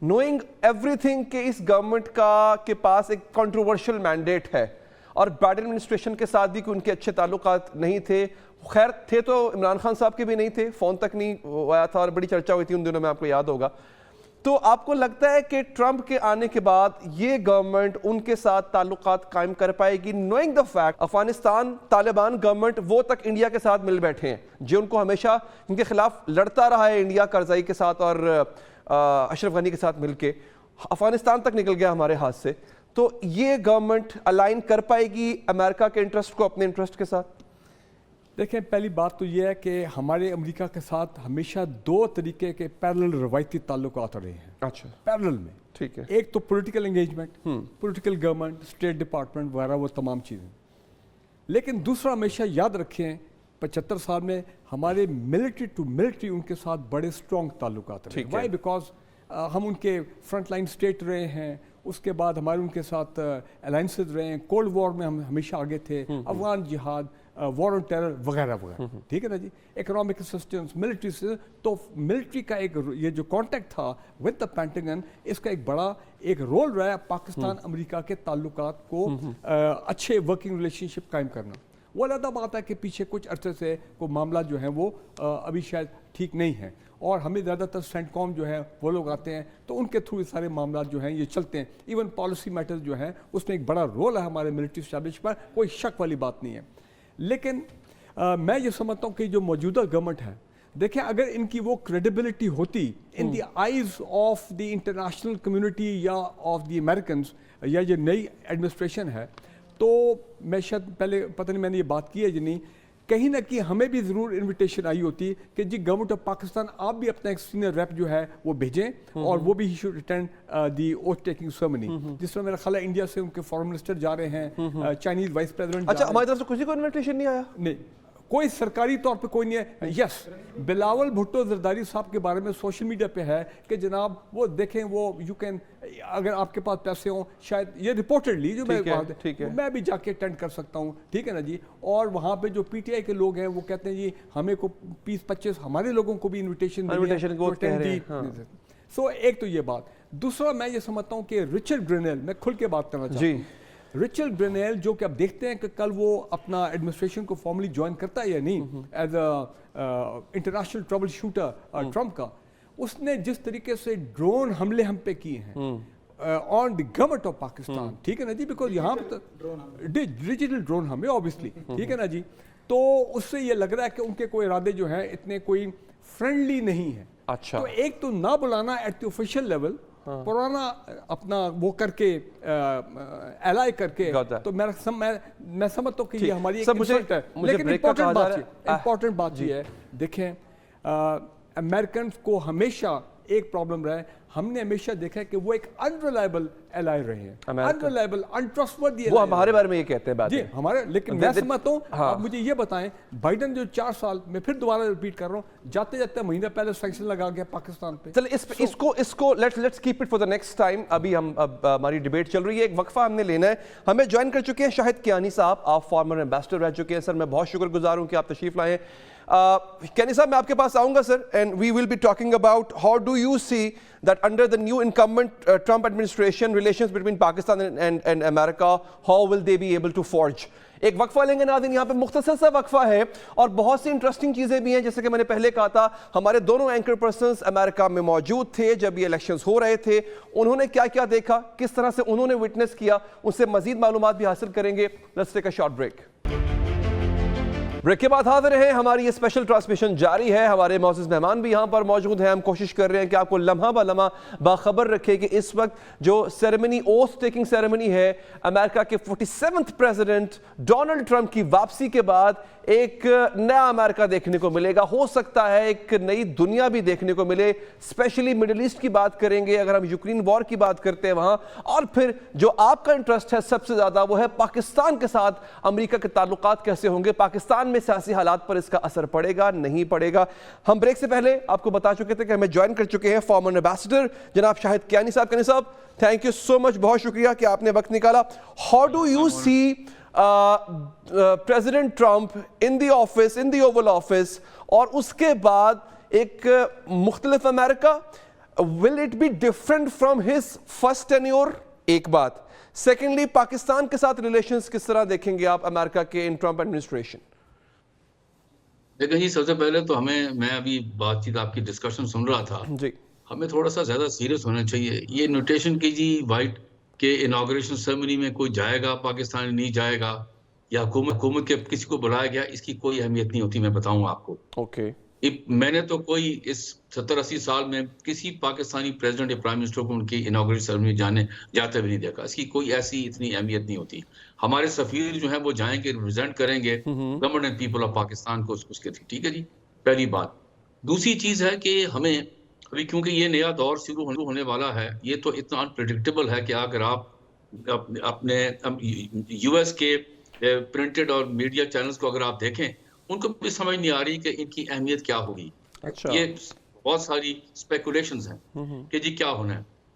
نوئنگ ایوری تھنگ کہ اس گورنمنٹ کے پاس ایک کنٹروورشل مینڈیٹ ہے, اور بائیڈن ایڈمنسٹریشن کے ساتھ بھی ان کے اچھے تعلقات نہیں تھے. خیر تھے تو عمران خان صاحب کے بھی نہیں تھے, فون تک نہیں آیا تھا, اور بڑی چرچا ہوئی تھی ان دنوں میں, آپ کو یاد ہوگا. تو آپ کو لگتا ہے کہ ٹرمپ کے آنے کے بعد یہ گورنمنٹ ان کے ساتھ تعلقات قائم کر پائے گی, knowing the fact Afghanistan Taliban government وہ تک انڈیا کے ساتھ مل بیٹھے ہیں, جو ان کو ہمیشہ ان کے خلاف لڑتا رہا ہے انڈیا کرزائی کے ساتھ اور اشرف غنی کے ساتھ مل کے, افغانستان تک نکل گیا ہمارے ہاتھ سے. تو یہ گورنمنٹ الائن کر پائے گی امریکہ کے انٹرسٹ کو اپنے انٹرسٹ کے ساتھ؟ دیکھیں پہلی بات تو یہ ہے کہ ہمارے امریکہ کے ساتھ ہمیشہ 2 طریقے کے پیرلل روایتی تعلقات رہے ہیں. اچھا, پیرلل میں ٹھیک ہے. ایک تو political engagement, political government, state department وغیرہ وہ تمام چیزیں. لیکن دوسرا ہمیشہ یاد رکھیں 75 سال میں ہمارے ملٹری ٹو ملٹری ان کے ساتھ بڑے اسٹرانگ تعلقات رہے. وائی؟ بیکاز ہم ان کے فرنٹ لائن اسٹیٹ رہے ہیں, اس کے بعد ہمارے ان کے ساتھ الائنسز رہے ہیں, کولڈ وار میں ہم ہمیشہ آگے تھے, افغان جہاد, وار آن ٹیرر وغیرہ وغیرہ, ٹھیک ہے نا جی, اکنامک اسسٹنس, ملٹری سے. تو ملٹری کا ایک یہ جو کانٹیکٹ تھا ود دا پینٹاگن, اس کا ایک بڑا ایک رول رہا ہے پاکستان امریکہ کے تعلقات کو اچھے ورکنگ ریلیشن شپ قائم کرنا. وہ علیحدہ بات ہے کہ پیچھے کچھ عرصے سے کوئی معاملہ جو ہیں وہ ابھی شاید ٹھیک نہیں ہیں, اور ہمیں زیادہ تر سینٹ کام جو ہے وہ لوگ آتے ہیں تو ان کے تھرو یہ سارے معاملات جو ہیں یہ چلتے ہیں. ایون پالیسی میٹرز جو ہیں اس میں ایک بڑا رول ہے ہمارے ملٹری اسٹیبلش پر, کوئی شک والی بات نہیں ہے. لیکن میں یہ سمجھتا ہوں کہ جو موجودہ گورنمنٹ ہے, دیکھیں اگر ان کی وہ کریڈیبلٹی ہوتی in the eyes of the international community یا آف دی امریکنز, یا جو نئی ایڈمنسٹریشن ہے, تو میں شاید پہلے پتہ نہیں میں نے یہ بات کی ہے یا نہیں, کہیں نہ کہیں ہمیں بھی ضرور انویٹیشن آئی ہوتی کہ جی گورنمنٹ آف پاکستان آپ بھی اپنا ایک سینئر ریپ جو ہے وہ بھیجیں, اور وہ بھی he should attend the oath taking ceremony. جس طرح میرا خیال ہے انڈیا سے ان کے فارن منسٹر جا رہے ہیں, چائنیز وائس پریزیڈنٹ. اچھا, ہماری طرف سے کسی کو انویٹیشن نہیں آیا؟ نہیں, کوئی سرکاری طور پہ کوئی نہیں ہے. یس, بلاول بھٹو زرداری صاحب کے بارے میں سوشل میڈیا پہ ہے کہ جناب وہ دیکھیں, وہ یو کین, اگر آپ کے پاس پیسے ہوں شاید, یہ رپورٹڈلی جو میں بھی جا کے اٹینڈ کر سکتا ہوں, ٹھیک ہے نا جی. اور وہاں پہ جو پی ٹی آئی کے لوگ ہیں وہ کہتے ہیں جی ہمیں کو 20-25 ہمارے لوگوں کو بھی انویٹیشن. سو ایک تو یہ بات. دوسرا میں یہ سمجھتا ہوں کہ رچرڈ گرینیل, میں کھل کے بات کرنا چاہتا ہوں, رچرڈ گرینیل جو کہ اب دیکھتے ہیں کہ کل وہ اپنا ایڈمنسٹریشن کو فارملی جوائن کرتا ہے یا نہیں as a international trouble shooter Trump کا, اس نے جس طریقے سے ڈرون حملے ہم پہ کیے ہیں آن دی گورنمنٹ آف پاکستان, ٹھیک ہے نا جی, بیکاز یہاں پہ ڈیجیٹل ڈرون حملے اوبیسلی, ٹھیک ہے نا جی, تو اس سے یہ لگ رہا ہے کہ ان کے کوئی ارادے جو ہیں اتنے کوئی فرینڈلی نہیں ہیں. اچھا, تو ایک تو نہ بلانا ایٹ دی آفیشیل لیول, پرانا اپنا وہ کر کے الائی کر کے, تو میں سمجھتا ہوں کہ یہ ہماری ایک انسلٹ ہے. لیکن امپورٹنٹ بات یہ ہے, دیکھیں امریکنز کو ہمیشہ ایک پرابلم رہا ہے, ہم نے ہمیشہ دیکھا ہے کہ وہ ایک انریلائبل الائی رہے ہیں, انریلائبل, انٹرسٹورتھی. وہ ہمارے بارے میں یہ کہتے ہیں بات جی ہمارے, لیکن میں سمجھتا ہوں آپ مجھے یہ بتائیں, بائیڈن جو 4 سال, میں پھر دوبارہ ریپیٹ کر رہا ہوں, جاتے جاتے مہینہ پہلے سینکشن لگا گیا پاکستان پہ. چلیں اس کو let's keep it for the next time. ابھی ہماری ڈیبیٹ چل رہی ہے, ایک وقفہ ہم نے لینا ہے. ہمیں جوائن کر چکے ہیں شاہد کیانی صاحب, آپ فارمر ایمبیسڈر رہ چکے ہیں. سر میں بہت شکر گزار ہوں کہ آپ تشریف لائے ہیں. کیانی صاحب میں آپ کے پاس آؤں گا sir, and we will be talking about how do you see that under the new incumbent Trump administration relations between Pakistan and America, how will they be able to forge. ایک وقفہ لیں گے ناظرین, یہاں پہ مختصر سا وقفہ ہے اور بہت سی انٹرسٹنگ چیزیں بھی ہیں. جیسے کہ میں نے پہلے کہا تھا, ہمارے دونوں اینکر پرسنز امریکہ میں موجود تھے جب یہ الیکشنز ہو رہے تھے. انہوں نے کیا کیا دیکھا, کس طرح سے انہوں نے وٹنس کیا, اس سے مزید معلومات بھی حاصل کریں گے. Let's take a short break. Break کے بعد حاضر ہیں, ہماری یہ اسپیشل ٹرانسمیشن جاری ہے. ہمارے معزز مہمان بھی یہاں پر موجود ہیں. ہم کوشش کر رہے ہیں کہ آپ کو لمحہ بہ لمحہ باخبر رکھے کہ اس وقت جو سیریمنی, اوتھ ٹیکنگ سیریمنی ہے امریکہ کے 47ویں پریزیڈنٹ ڈونلڈ ٹرمپ کی واپسی کے بعد, ایک نیا امریکہ دیکھنے کو ملے گا. ہو سکتا ہے ایک نئی دنیا بھی دیکھنے کو ملے. اسپیشلی مڈل ایسٹ کی بات کریں گے, اگر ہم یوکرین وار کی بات کرتے ہیں وہاں, اور پھر جو آپ کا انٹرسٹ ہے سب سے زیادہ وہ ہے پاکستان کے ساتھ امریکہ کے تعلقات کیسے ہوں گے, پاکستان میں سیاسی حالات پر اس کا اثر پڑے گا نہیں پڑے گا. ہم بریک سے پہلے آپ کو بتا چکے تھے کہ ہمیں جوائن کر چکے ہیں فارمر ایمبیسڈر جناب شاہد کیانی صاحب. کیانی صاحب تھینک یو سو مچ, بہت شکریہ کہ آپ نے وقت نکالا. How do you see President Trump in the office, in the Oval Office, اور اس کے بعد ایک مختلف America, will it be different from his first tenure? ایک بات. سیکنڈلی پاکستان کے ساتھ ریلیشنز کس طرح دیکھیں گے آپ امریکہ کے ان ٹرمپ ایڈمنسٹریشن؟ دیکھیں جی, سب سے پہلے تو میں ابھی بات چیت آپ کی ڈسکشن سن رہا تھا, جی ہمیں تھوڑا سا زیادہ سیریس ہونا چاہیے. یہ انویٹیشن کی جی وائٹ کے انوگریشن سیرمنی میں کوئی جائے گا پاکستان نہیں جائے گا, یا حکومت کے کسی کو بلایا گیا, اس کی کوئی اہمیت نہیں ہوتی. میں بتاؤں آپ کو, اوکے, میں نے تو کوئی اس 70-80 سال میں کسی پاکستانی پریزیڈنٹ یا پرائم منسٹر کو ان کی انوگریشن سیرمنی جاتے بھی نہیں دیکھا. اس کی کوئی ایسی اتنی اہمیت نہیں ہوتی. ہمارے سفیر جو ہیں وہ جائیں گے, ریپرزینٹ کریں گے government and people of Pakistan کو اس کے, ٹھیک ہے جی, پہلی بات. دوسری چیز ہے کہ ہمیں ابھی کیونکہ یہ نیا دور شروع ہونے والا ہے, یہ تو اتنا انپریڈکٹیبل ہے کہ اگر آپ اپنے یو ایس کے پرنٹڈ اور میڈیا چینلز کو اگر آپ دیکھیں, ان کو بھی سمجھ نہیں آ رہی کہ ان کی اہمیت کیا ہوگی. یہ بہت ساری اسپیکولیشنز ہیں کہ جی کیا ہونا ہے.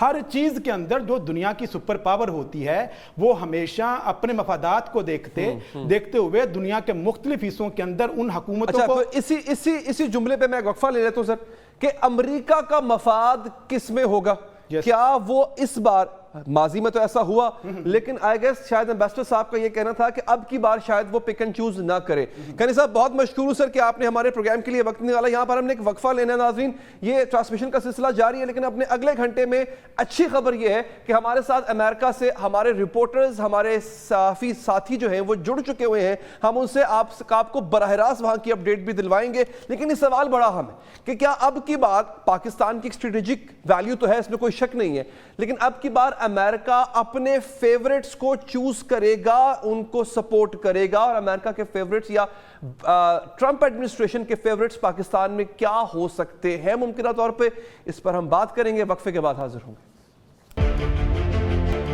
ہر چیز کے اندر جو دنیا کی سپر پاور ہوتی ہے وہ ہمیشہ اپنے مفادات کو دیکھتے ہوئے دنیا کے مختلف حصوں کے اندر ان حکومتوں کو اسی جملے پہ میں ایک وقفہ لے لیتا ہوں سر کہ امریکہ کا مفاد کس میں ہوگا؟ کیا وہ اس بار، ماضی میں تو ایسا ہوا لیکن آئی گیس شاید ایمبیسڈر صاحب کا یہ کہنا تھا کہ اب کی بار شاید وہ پک اینڈ چوز نہ کرے. کنی صاحب بہت مشکور ہوں سر کہ آپ نے ہمارے پروگرام کے لیے وقت نکالا. یہاں پر ہم نے ایک وقفہ لینا ہے ناظرین, یہ ٹرانسمیشن کا سلسلہ جاری ہے لیکن اپنے اگلے گھنٹے میں اچھی خبر یہ ہے کہ ہمارے ساتھ امریکہ سے ہمارے رپورٹرز, ہمارے صحافی ساتھی جو ہیں وہ جڑ چکے ہوئے ہیں. ہم ان سے آپ کو براہ راست وہاں کی اپڈیٹ بھی دلوائیں گے. لیکن یہ سوال بڑا اہم ہے کہ کیا اب کی بار پاکستان کی اسٹریٹجک ویلیو تو ہے, اس میں کوئی شک نہیں ہے, لیکن اب کی بار امریکہ اپنے فیورٹس کو چوز کرے گا, ان کو سپورٹ کرے گا, اور امریکہ کے فیورٹس یا ٹرمپ ایڈمنسٹریشن کے فیورٹس پاکستان میں کیا ہو سکتے ہیں ممکنہ طور پہ, اس پر ہم بات کریں گے. وقفے کے بعد حاضر ہوں گے.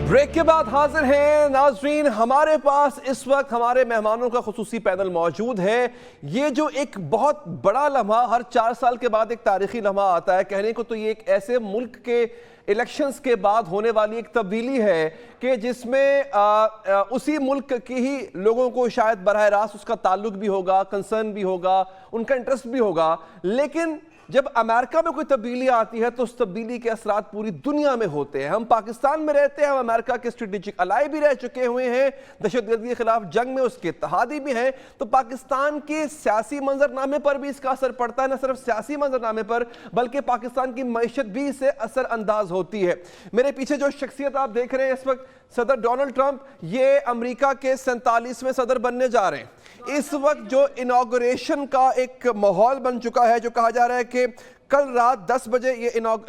بریک کے بعد حاضر ہیں ناظرین. ہمارے پاس اس وقت ہمارے مہمانوں کا خصوصی پینل موجود ہے. یہ جو ایک بہت بڑا لمحہ, ہر 4 سال کے بعد ایک تاریخی لمحہ آتا ہے, کہنے کو تو یہ ایک ایسے ملک کے الیکشنز کے بعد ہونے والی ایک تبدیلی ہے کہ جس میں اسی ملک کی ہی لوگوں کو شاید براہ راست اس کا تعلق بھی ہوگا, کنسرن بھی ہوگا, ان کا انٹرسٹ بھی ہوگا. لیکن جب امریکہ میں کوئی تبدیلی آتی ہے تو اس تبدیلی کے اثرات پوری دنیا میں ہوتے ہیں. ہم پاکستان میں رہتے ہیں, ہم امریکہ کے اسٹریٹجک الائی بھی رہ چکے ہوئے ہیں, دہشت گردی کے خلاف جنگ میں اس کے اتحادی بھی ہیں, تو پاکستان کے سیاسی منظرنامے پر بھی اس کا اثر پڑتا ہے. نہ صرف سیاسی منظرنامے پر بلکہ پاکستان کی معیشت بھی اس سے اثر انداز ہوتی ہے. میرے پیچھے جو شخصیت آپ دیکھ رہے ہیں اس وقت, صدر ڈونلڈ ٹرمپ, یہ امریکہ کے 47ویں صدر بننے جا رہے ہیں. اس وقت جو انوگریشن کا ایک ماحول بن چکا ہے, جو کہا جا رہا ہے کہ کل رات 10 بجے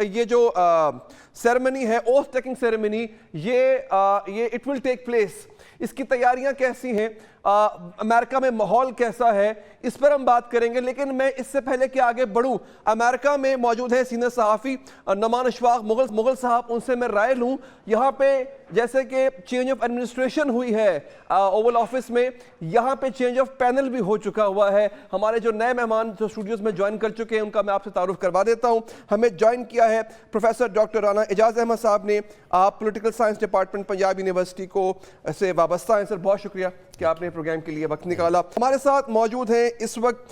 یہ جو سیرمنی ہے, اوتھ ٹیکنگ سیرمنی, یہ اٹ ول ٹیک پلیس. اس کی تیاریاں کیسی ہیں, امریکہ میں ماحول کیسا ہے, اس پر ہم بات کریں گے. لیکن میں اس سے پہلے کہ آگے بڑھوں, امریکہ میں موجود ہیں سینئر صحافی نعمان اشفاق مغل صاحب, ان سے میں رائے لوں. یہاں پہ جیسے کہ چینج آف ایڈمنسٹریشن ہوئی ہے اوول آفس میں, یہاں پہ چینج آف پینل بھی ہو چکا ہوا ہے. ہمارے جو نئے مہمان جو اسٹوڈیوز میں جوائن کر چکے ہیں ان کا میں آپ سے تعارف کروا دیتا ہوں. ہمیں جوائن کیا ہے پروفیسر ڈاکٹر رانا اعجاز احمد صاحب نے, آپ political science department Punjab university کو سے وابستہ ہیں. سر بہت شکریہ کہ آپ نے پروگرام کے لیے وقت نکالا. ہمارے ساتھ موجود ہیں اس وقت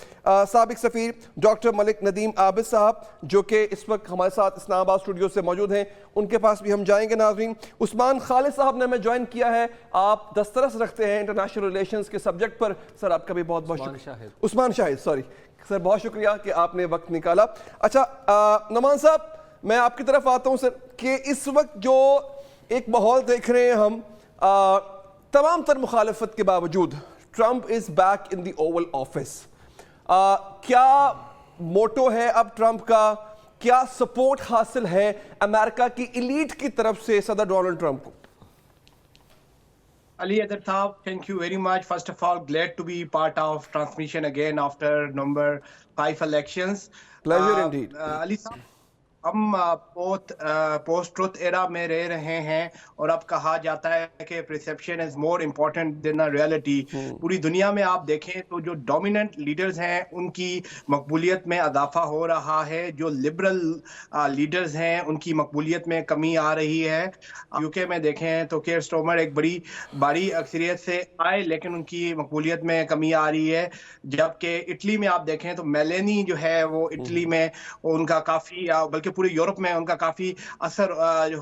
سابق سفیر ڈاکٹر ملک ندیم عابد صاحب, جو کہ اس وقت ہمارے ساتھ اسلام آباد اسٹوڈیو سے موجود ہیں, ان کے پاس بھی ہم جائیں گے. ناظرین, عثمان خالد صاحب نے ہمیں جوائن کیا ہے, آپ دسترس رکھتے ہیں انٹرنیشنل ریلیشنز کے سبجیکٹ پر. سر آپ کا بھی بہت شکریہ. عثمان شاہد, سوری سر, بہت شکریہ کہ آپ نے وقت نکالا. اچھا نعمان صاحب, میں آپ کی طرف آتا ہوں سر, کہ اس وقت جو ایک ماحول دیکھ رہے ہیں ہم, تمام تر مخالفت کے باوجود Trump is back in the Oval office. کیا موٹو ہے اب ٹرمپ کا, کیا سپورٹ حاصل ہے امریکہ کی ایلیٹ کی طرف سے صدر ڈونلڈ ٹرمپ کو؟ Ali Adar Saab, thank you very much. First of all, glad to be part of transmission again after number 5 elections. Pleasure indeed. Ali Saab, ہم بہت پوسٹ ٹروتھ ایرا میں رہ رہے ہیں, اور اب کہا جاتا ہے کہ پرسیپشن از مور امپورٹنٹ دین ریالٹی. پوری دنیا میں آپ دیکھیں تو جو ڈومیننٹ لیڈرز ہیں ان کی مقبولیت میں اضافہ ہو رہا ہے, جو لبرل لیڈرز ہیں ان کی مقبولیت میں کمی آ رہی ہے. یوکے میں دیکھیں تو کیئر سٹارمر ایک بڑی اکثریت سے آئے لیکن ان کی مقبولیت میں کمی آ رہی ہے, جبکہ اٹلی میں آپ دیکھیں تو میلینی جو ہے وہ اٹلی میں ان کا کافی, بلکہ پورے یورپ میں ان کا کافی اثر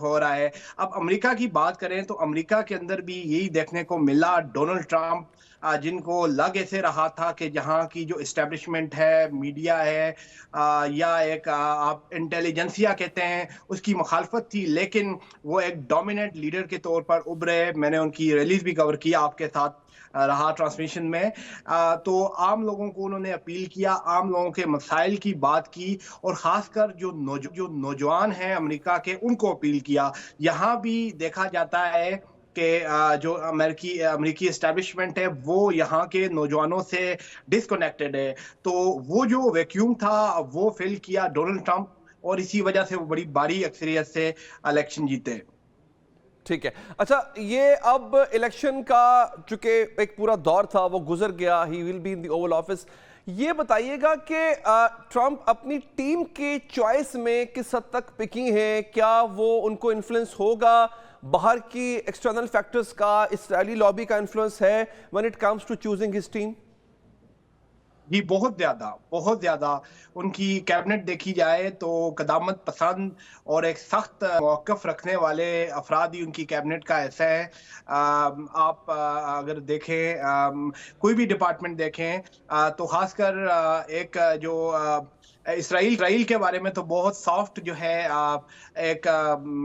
ہو رہا ہے. اب امریکہ کی بات کریں تو امریکہ کے اندر بھی یہی دیکھنے کو ملا. ڈونلڈ ٹرمپ جن کو لگ ایسے رہا تھا کہ جہاں کی جو اسٹیبلشمنٹ ہے, میڈیا ہے یا ایک آپ انٹیلیجنسیا کہتے ہیں, اس کی مخالفت تھی, لیکن وہ ایک ڈومیننٹ لیڈر کے طور پر ابھرے. میں نے ان کی ریلیز بھی کور کیا آپ کے ساتھ رہا ٹرانسمیشن میں. تو عام لوگوں کو انہوں نے اپیل کیا, عام لوگوں کے مسائل کی بات کی, اور خاص کر جو نوجوان ہیں امریکہ کے ان کو اپیل کیا. یہاں بھی دیکھا جاتا ہے کہ جو امریکی اسٹیبلشمنٹ ہے وہ یہاں کے نوجوانوں سے ڈسکنیکٹڈ ہے. تو وہ جو ویکیوم تھا وہ فل کیا ڈونلڈ ٹرمپ, اور اسی وجہ سے وہ بڑی بھاری اکثریت سے الیکشن جیتے. ٹھیک ہے. اچھا, یہ اب الیکشن کا چونکہ ایک پورا دور تھا وہ گزر گیا, he will be in the Oval Office. یہ بتائیے گا کہ ٹرمپ اپنی ٹیم کی چوائس میں کس حد تک پکی ہیں؟ کیا وہ ان کو انفلوئنس ہوگا؟ باہر کی ایکسٹرنل فیکٹرز کا، اسرائیلی لابی کا انفلوئنس ہے when it comes to choosing his team؟ جی بہت زیادہ ان کی کیبنٹ دیکھی جائے تو قدامت پسند اور ایک سخت موقف رکھنے والے افراد ہی ان کی کیبنٹ کا ایسا ہے. آپ اگر دیکھیں کوئی بھی ڈپارٹمنٹ دیکھیں تو خاص کر ایک جو اسرائیل کے بارے میں تو بہت سافٹ جو ہے ایک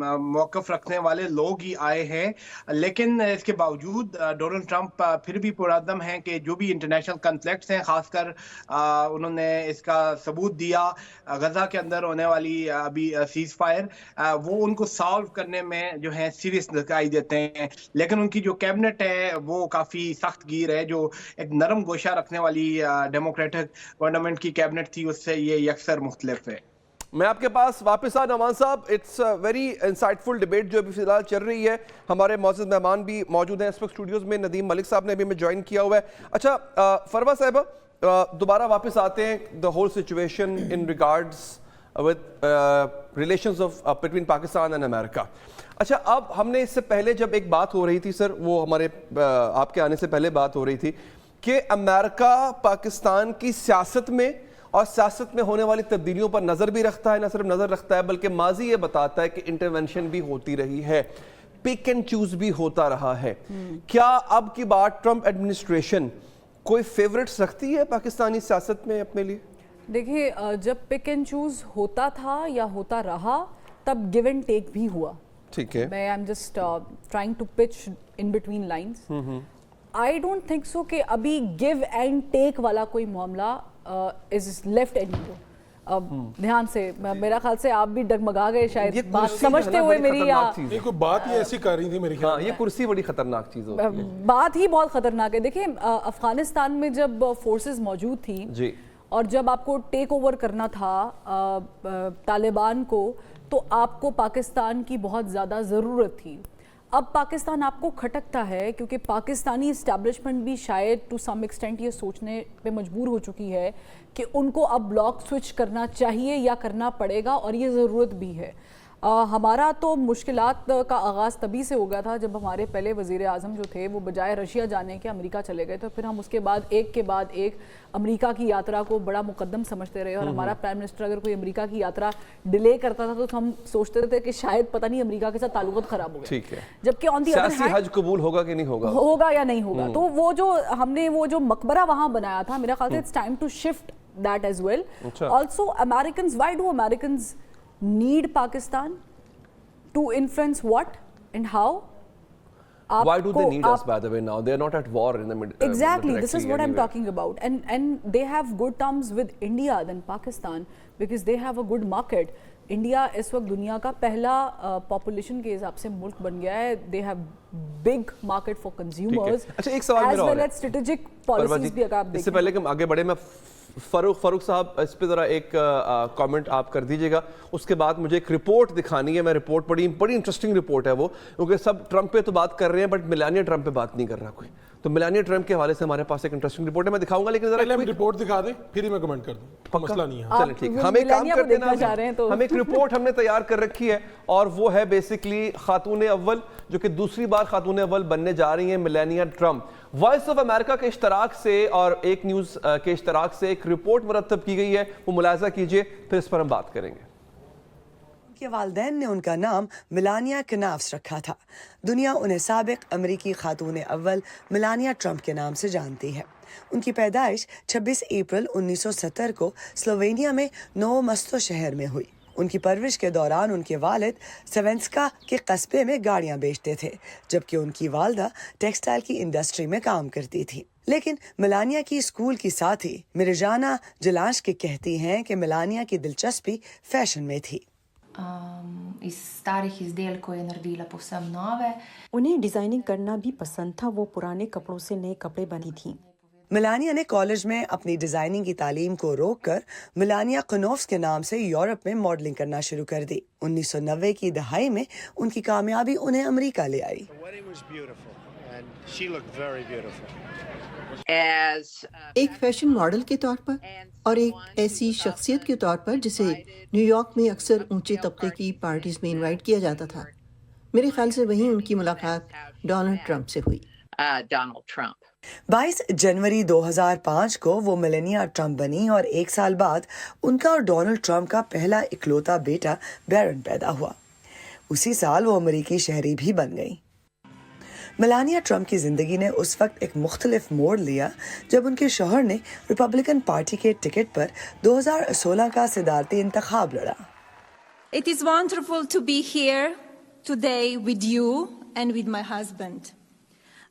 موقف رکھنے والے لوگ ہی آئے ہیں، لیکن اس کے باوجود ڈونلڈ ٹرمپ پھر بھی پرعزم ہیں کہ جو بھی انٹرنیشنل کنفلکٹس ہیں، خاص کر انہوں نے اس کا ثبوت دیا غزہ کے اندر ہونے والی ابھی سیز فائر، وہ ان کو سالو کرنے میں جو ہے سیریس دکھائی دیتے ہیں. لیکن ان کی جو کیبنٹ ہے وہ کافی سخت گیر ہے، جو ایک نرم گوشہ رکھنے والی ڈیموکریٹک گورنمنٹ کی کیبنٹ تھی اس سے یہ اکثر مختلف ہے. میں آپ کے پاس واپس نعمان صاحب، اٹس ویری انسائٹفل ڈیبیٹ جو ابھی فی الحال چل رہی ہے. ہمارے معزز مہمان بھی موجود ہیں اس وقت اسٹوڈیوز میں. ندیم ملک صاحب نے ابھی ہمیں جوائن کیا ہوا ہے. اچھا فروا صاحبہ، دوبارہ واپس آتے ہیں the whole situation in regards with relations between Pakistan and America. اچھا اب ہم نے اس سے پہلے جب ایک بات ہو رہی تھی سر، وہ ہمارے آپ کے آنے سے پہلے بات ہو رہی تھی کہ امریکہ پاکستان کی سیاست میں اور سیاست میں ہونے والی تبدیلیوں پر نظر بھی رکھتا ہے، نہ صرف نظر رکھتا ہے بلکہ ماضی یہ بتاتا ہے کہ انٹرونشن بھی ہوتی رہی ہے، پک اینڈ چوز بھی ہوتا رہا ہے. کیا اب کی بات ٹرمپ ایڈمنسٹریشن کوئی فیورٹس رکھتی ہے پاکستانی سیاست میں اپنے لیے؟ دیکھیے جب پک اینڈ چوز ہوتا تھا یا ہوتا رہا تب گیو اینڈ ٹیک بھی ہوا. ٹھیک ہے، میں am just trying to pitch in between lines. I don't think so کہ ابھی گیو اینڈ ٹیک والا کوئی معاملہ از لیفٹ اینی مور. اب دھیان سے، میرا خیال سے آپ بھی ڈگمگا گئے شاید بات سمجھتے ہوئے میری، کوئی بات ہی ایسی کر رہی تھی میری خیال. یہ کرسی بڑی خطرناک چیز ہوتی ہے، بات ہی بہت خطرناک ہے. دیکھیں افغانستان میں جب فورسز موجود تھیں اور جب آپ کو ٹیک اوور کرنا تھا طالبان کو، تو آپ کو پاکستان کی بہت زیادہ ضرورت تھی. اب پاکستان آپ کو کھٹکتا ہے کیونکہ پاکستانی اسٹیبلشمنٹ بھی شاید ٹو سم ایکسٹینٹ یہ سوچنے پہ مجبور ہو چکی ہے کہ ان کو اب بلاک سوئچ کرنا چاہیے یا کرنا پڑے گا، اور یہ ضرورت بھی ہے. ہمارا تو مشکلات کا آغاز تبھی سے ہو گیا تھا جب ہمارے پہلے وزیر اعظم جو تھے وہ بجائے رشیا جانے کے امریکہ چلے گئے. تو پھر ہم اس کے بعد ایک امریکہ کی یاترا کو بڑا مقدم سمجھتے رہے، اور ہمارا پرائم منسٹر اگر کوئی امریکہ کی یاترا ڈیلے کرتا تھا تو ہم سوچتے تھے کہ شاید پتہ نہیں امریکہ کے ساتھ تعلقات خراب ہو گئے. جبکہ آن دی ادر ہینڈ حج قبول ہوگا کہ نہیں ہوگا یا نہیں ہوگا. تو وہ جو ہم نے وہ جو مقبرہ وہاں بنایا تھا، میرا خیال سے it's time to shift that as well. Also Americans, why do Americans need Pakistan to influence what and how? Why do they need us, by the way, now? They're not at war in the middle. Exactly, this is what I'm talking about. And they have good terms with India than Pakistan because they have a good market. India اس وقت دنیا کا پہلا پاپولیشن کے حساب سے ملک بن گیا ہے. They have big market for consumers as well as strategic policies بھی اگر آپ دیکھیں. اس سے پہلے کہ ہم آگے بڑھیں، میں فاروق صاحب اس پہ ذرا ایک کامنٹ آپ کر دیجیے گا. اس کے بعد مجھے ایک رپورٹ دکھانی ہے. میں رپورٹ بڑی انٹرسٹنگ رپورٹ ہے وہ، کیونکہ سب ٹرمپ پہ تو بات کر رہے ہیں بٹ میلانیا ٹرمپ پہ بات نہیں کر رہا کوئی. تو میلانیا ٹرمپ کے حوالے سے ہمارے پاس ایک انٹرسٹنگ رپورٹ ہے، میں دکھاؤں گا، لیکن ذرا رپورٹ دکھا دیں پھر ہی میں کمنٹ کر دوں. مسئلہ نہیں ہے، چلیں ٹھیک. ہم ایک کام کرتے ہیں، ہم ایک رپورٹ ہم نے تیار کر رکھی ہے، اور وہ ہے بیسکلی خاتون اول جو کہ دوسری بار خاتون اول بننے جا رہی ہیں، Melania Trump. Voice of America کے اشتراک سے اور ایک نیوز کے اشتراک سے ایک رپورٹ مرتب کی گئی ہے، وہ ملاحظہ کیجئے، پھر اس پر ہم بات کریں گے. ان کے والدین نے ان کا نام میلانیا کنافس رکھا تھا. دنیا انہیں سابق امریکی خاتون اول میلانیا ٹرمپ کے نام سے جانتی ہے. ان کی پیدائش 26 اپریل 1970 کو سلووینیا میں نوو مستو شہر میں ہوئی. ان کی پرورش کے دوران ان کے والد سوینسکا کے قصبے میں گاڑیاں بیچتے تھے، جبکہ ان کی والدہ ٹیکسٹائل کی انڈسٹری میں کام کرتی تھی. لیکن میلانیا کی اسکول کی ساتھی مرجانا جلانشکی کہتی ہیں کہ میلانیا کی دلچسپی فیشن میں تھی. انہیں ڈیزائننگ کرنا بھی پسند تھا. وہ پرانے کپڑوں سے نئے کپڑے بنی تھیں. میلانیا نے کالج میں اپنی ڈیزائننگ کی تعلیم کو روک کر میلانیا کنوفس کے نام سے یورپ میں ماڈلنگ کرنا شروع کر دی. 1990 کی دہائی میں ان کی کامیابی انہیں امریکہ لے آئی. She looked very beautiful. ایک فیشن ماڈل کے طور پر اور ایک ایسی شخصیت کے طور پر جسے نیو یارک میں اکثر اونچے طبقے کی پارٹیز میں انوائٹ کیا جاتا تھا. میرے خیال سے وہیں ان کی ملاقات ڈونلڈ ٹرمپ سے ہوئی. 22 جنوری 2005 کو وہ میلانیا ٹرمپ بنی اور ایک سال بعد ان کا اور ڈونلڈ ٹرمپ کا پہلا اکلوتا بیٹا بیرن پیدا ہوا. اسی سال وہ امریکی شہری بھی بن گئی. میلانیا ٹرمپ کی زندگی نے اس وقت ایک مختلف موڑ لیا جب ان کے شوہر نے ریپبلکن پارٹی کے ٹکٹ پر 2016 کا صدارتی انتخاب لڑا. It is wonderful to be here today with you and with my husband.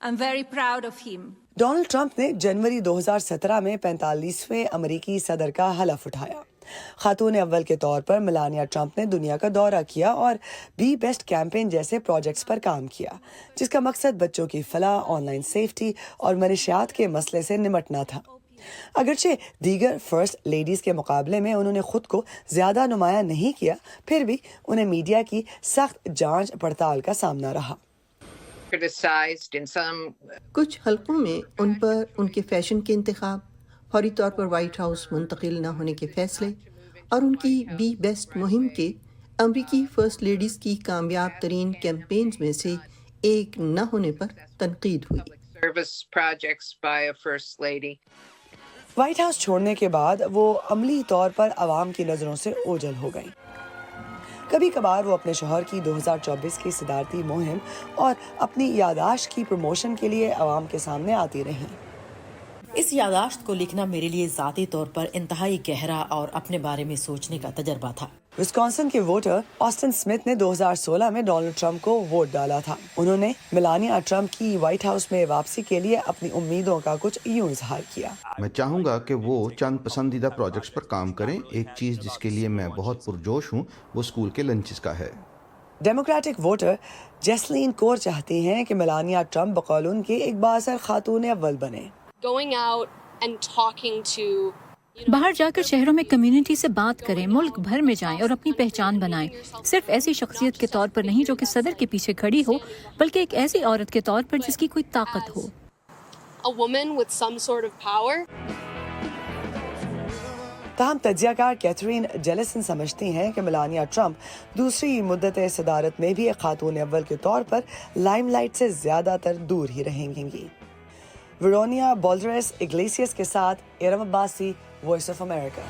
I'm very proud of him. Donald Trump نے جنوری 2017 میں 45ویں امریکی صدر کا حلف اٹھایا. خاتون اول کے طور پر میلانیا ٹرمپ نے دنیا کا دورہ کیا اور بی بیسٹ کیمپین جیسے پروجیکٹس پر کام کیا جس کا مقصد بچوں کی فلاح، آن لائن سیفٹی اور منشیات کے مسئلے سے نمٹنا تھا. اگرچہ دیگر فرسٹ لیڈیز کے مقابلے میں انہوں نے خود کو زیادہ نمایاں نہیں کیا، پھر بھی انہیں میڈیا کی سخت جانچ پڑتال کا سامنا رہا. کچھ حلقوں میں ان پر ان کے فیشن کے انتخاب، فوری طور پر وائٹ ہاؤس منتقل نہ ہونے کے فیصلے اور ان کی بی بیسٹ مہم کے امریکی فرسٹ لیڈیز کی کامیاب ترین کیمپینز میں سے ایک نہ ہونے پر تنقید ہوئی. وائٹ ہاؤس چھوڑنے کے بعد وہ عملی طور پر عوام کی نظروں سے اوجھل ہو گئیں. کبھی کبھار وہ اپنے شوہر کی 2024 کی صدارتی مہم اور اپنی یادداشت کی پروموشن کے لیے عوام کے سامنے آتی رہیں. اس یادداشت کو لکھنا میرے لیے ذاتی طور پر انتہائی گہرا اور اپنے بارے میں سوچنے کا تجربہ تھا. وسکانسن کے ووٹر آسٹن سمتھ نے 2016 میں ڈونلڈ ٹرمپ کو ووٹ ڈالا تھا. انہوں نے میلانیا ٹرمپ کی وائٹ ہاؤس میں واپسی کے لیے اپنی امیدوں کا کچھ یوں اظہار کیا. میں چاہوں گا کہ وہ چند پسندیدہ پروجیکٹس پر کام کریں. ایک چیز جس کے لیے میں بہت پرجوش ہوں وہ اسکول کے لنچز کا ہے. ڈیموکریٹک ووٹر جیسلین کور چاہتی ہیں کہ میلانیا ٹرمپ بقول ان کے ایک بااثر خاتون اول بنے. باہر جا کر شہروں میں کمیونٹی سے بات کریں، ملک بھر میں جائیں اور اپنی پہچان بنائیں. صرف ایسی شخصیت کے طور پر نہیں جو کہ صدر کے پیچھے کھڑی ہو، بلکہ ایک ایسی عورت کے طور پر جس کی کوئی طاقت ہو. تاہم تجزیہ کار کیتھرین جیلیسن سمجھتی ہیں کہ میلانیا ٹرمپ دوسری مدت صدارت میں بھی ایک خاتون اول کے طور پر لائم لائٹ سے زیادہ تر دور ہی رہیں گی. ویرونیا بالڈریس اگلیسیس کے ساتھ Iram Abbasi, Voice of America.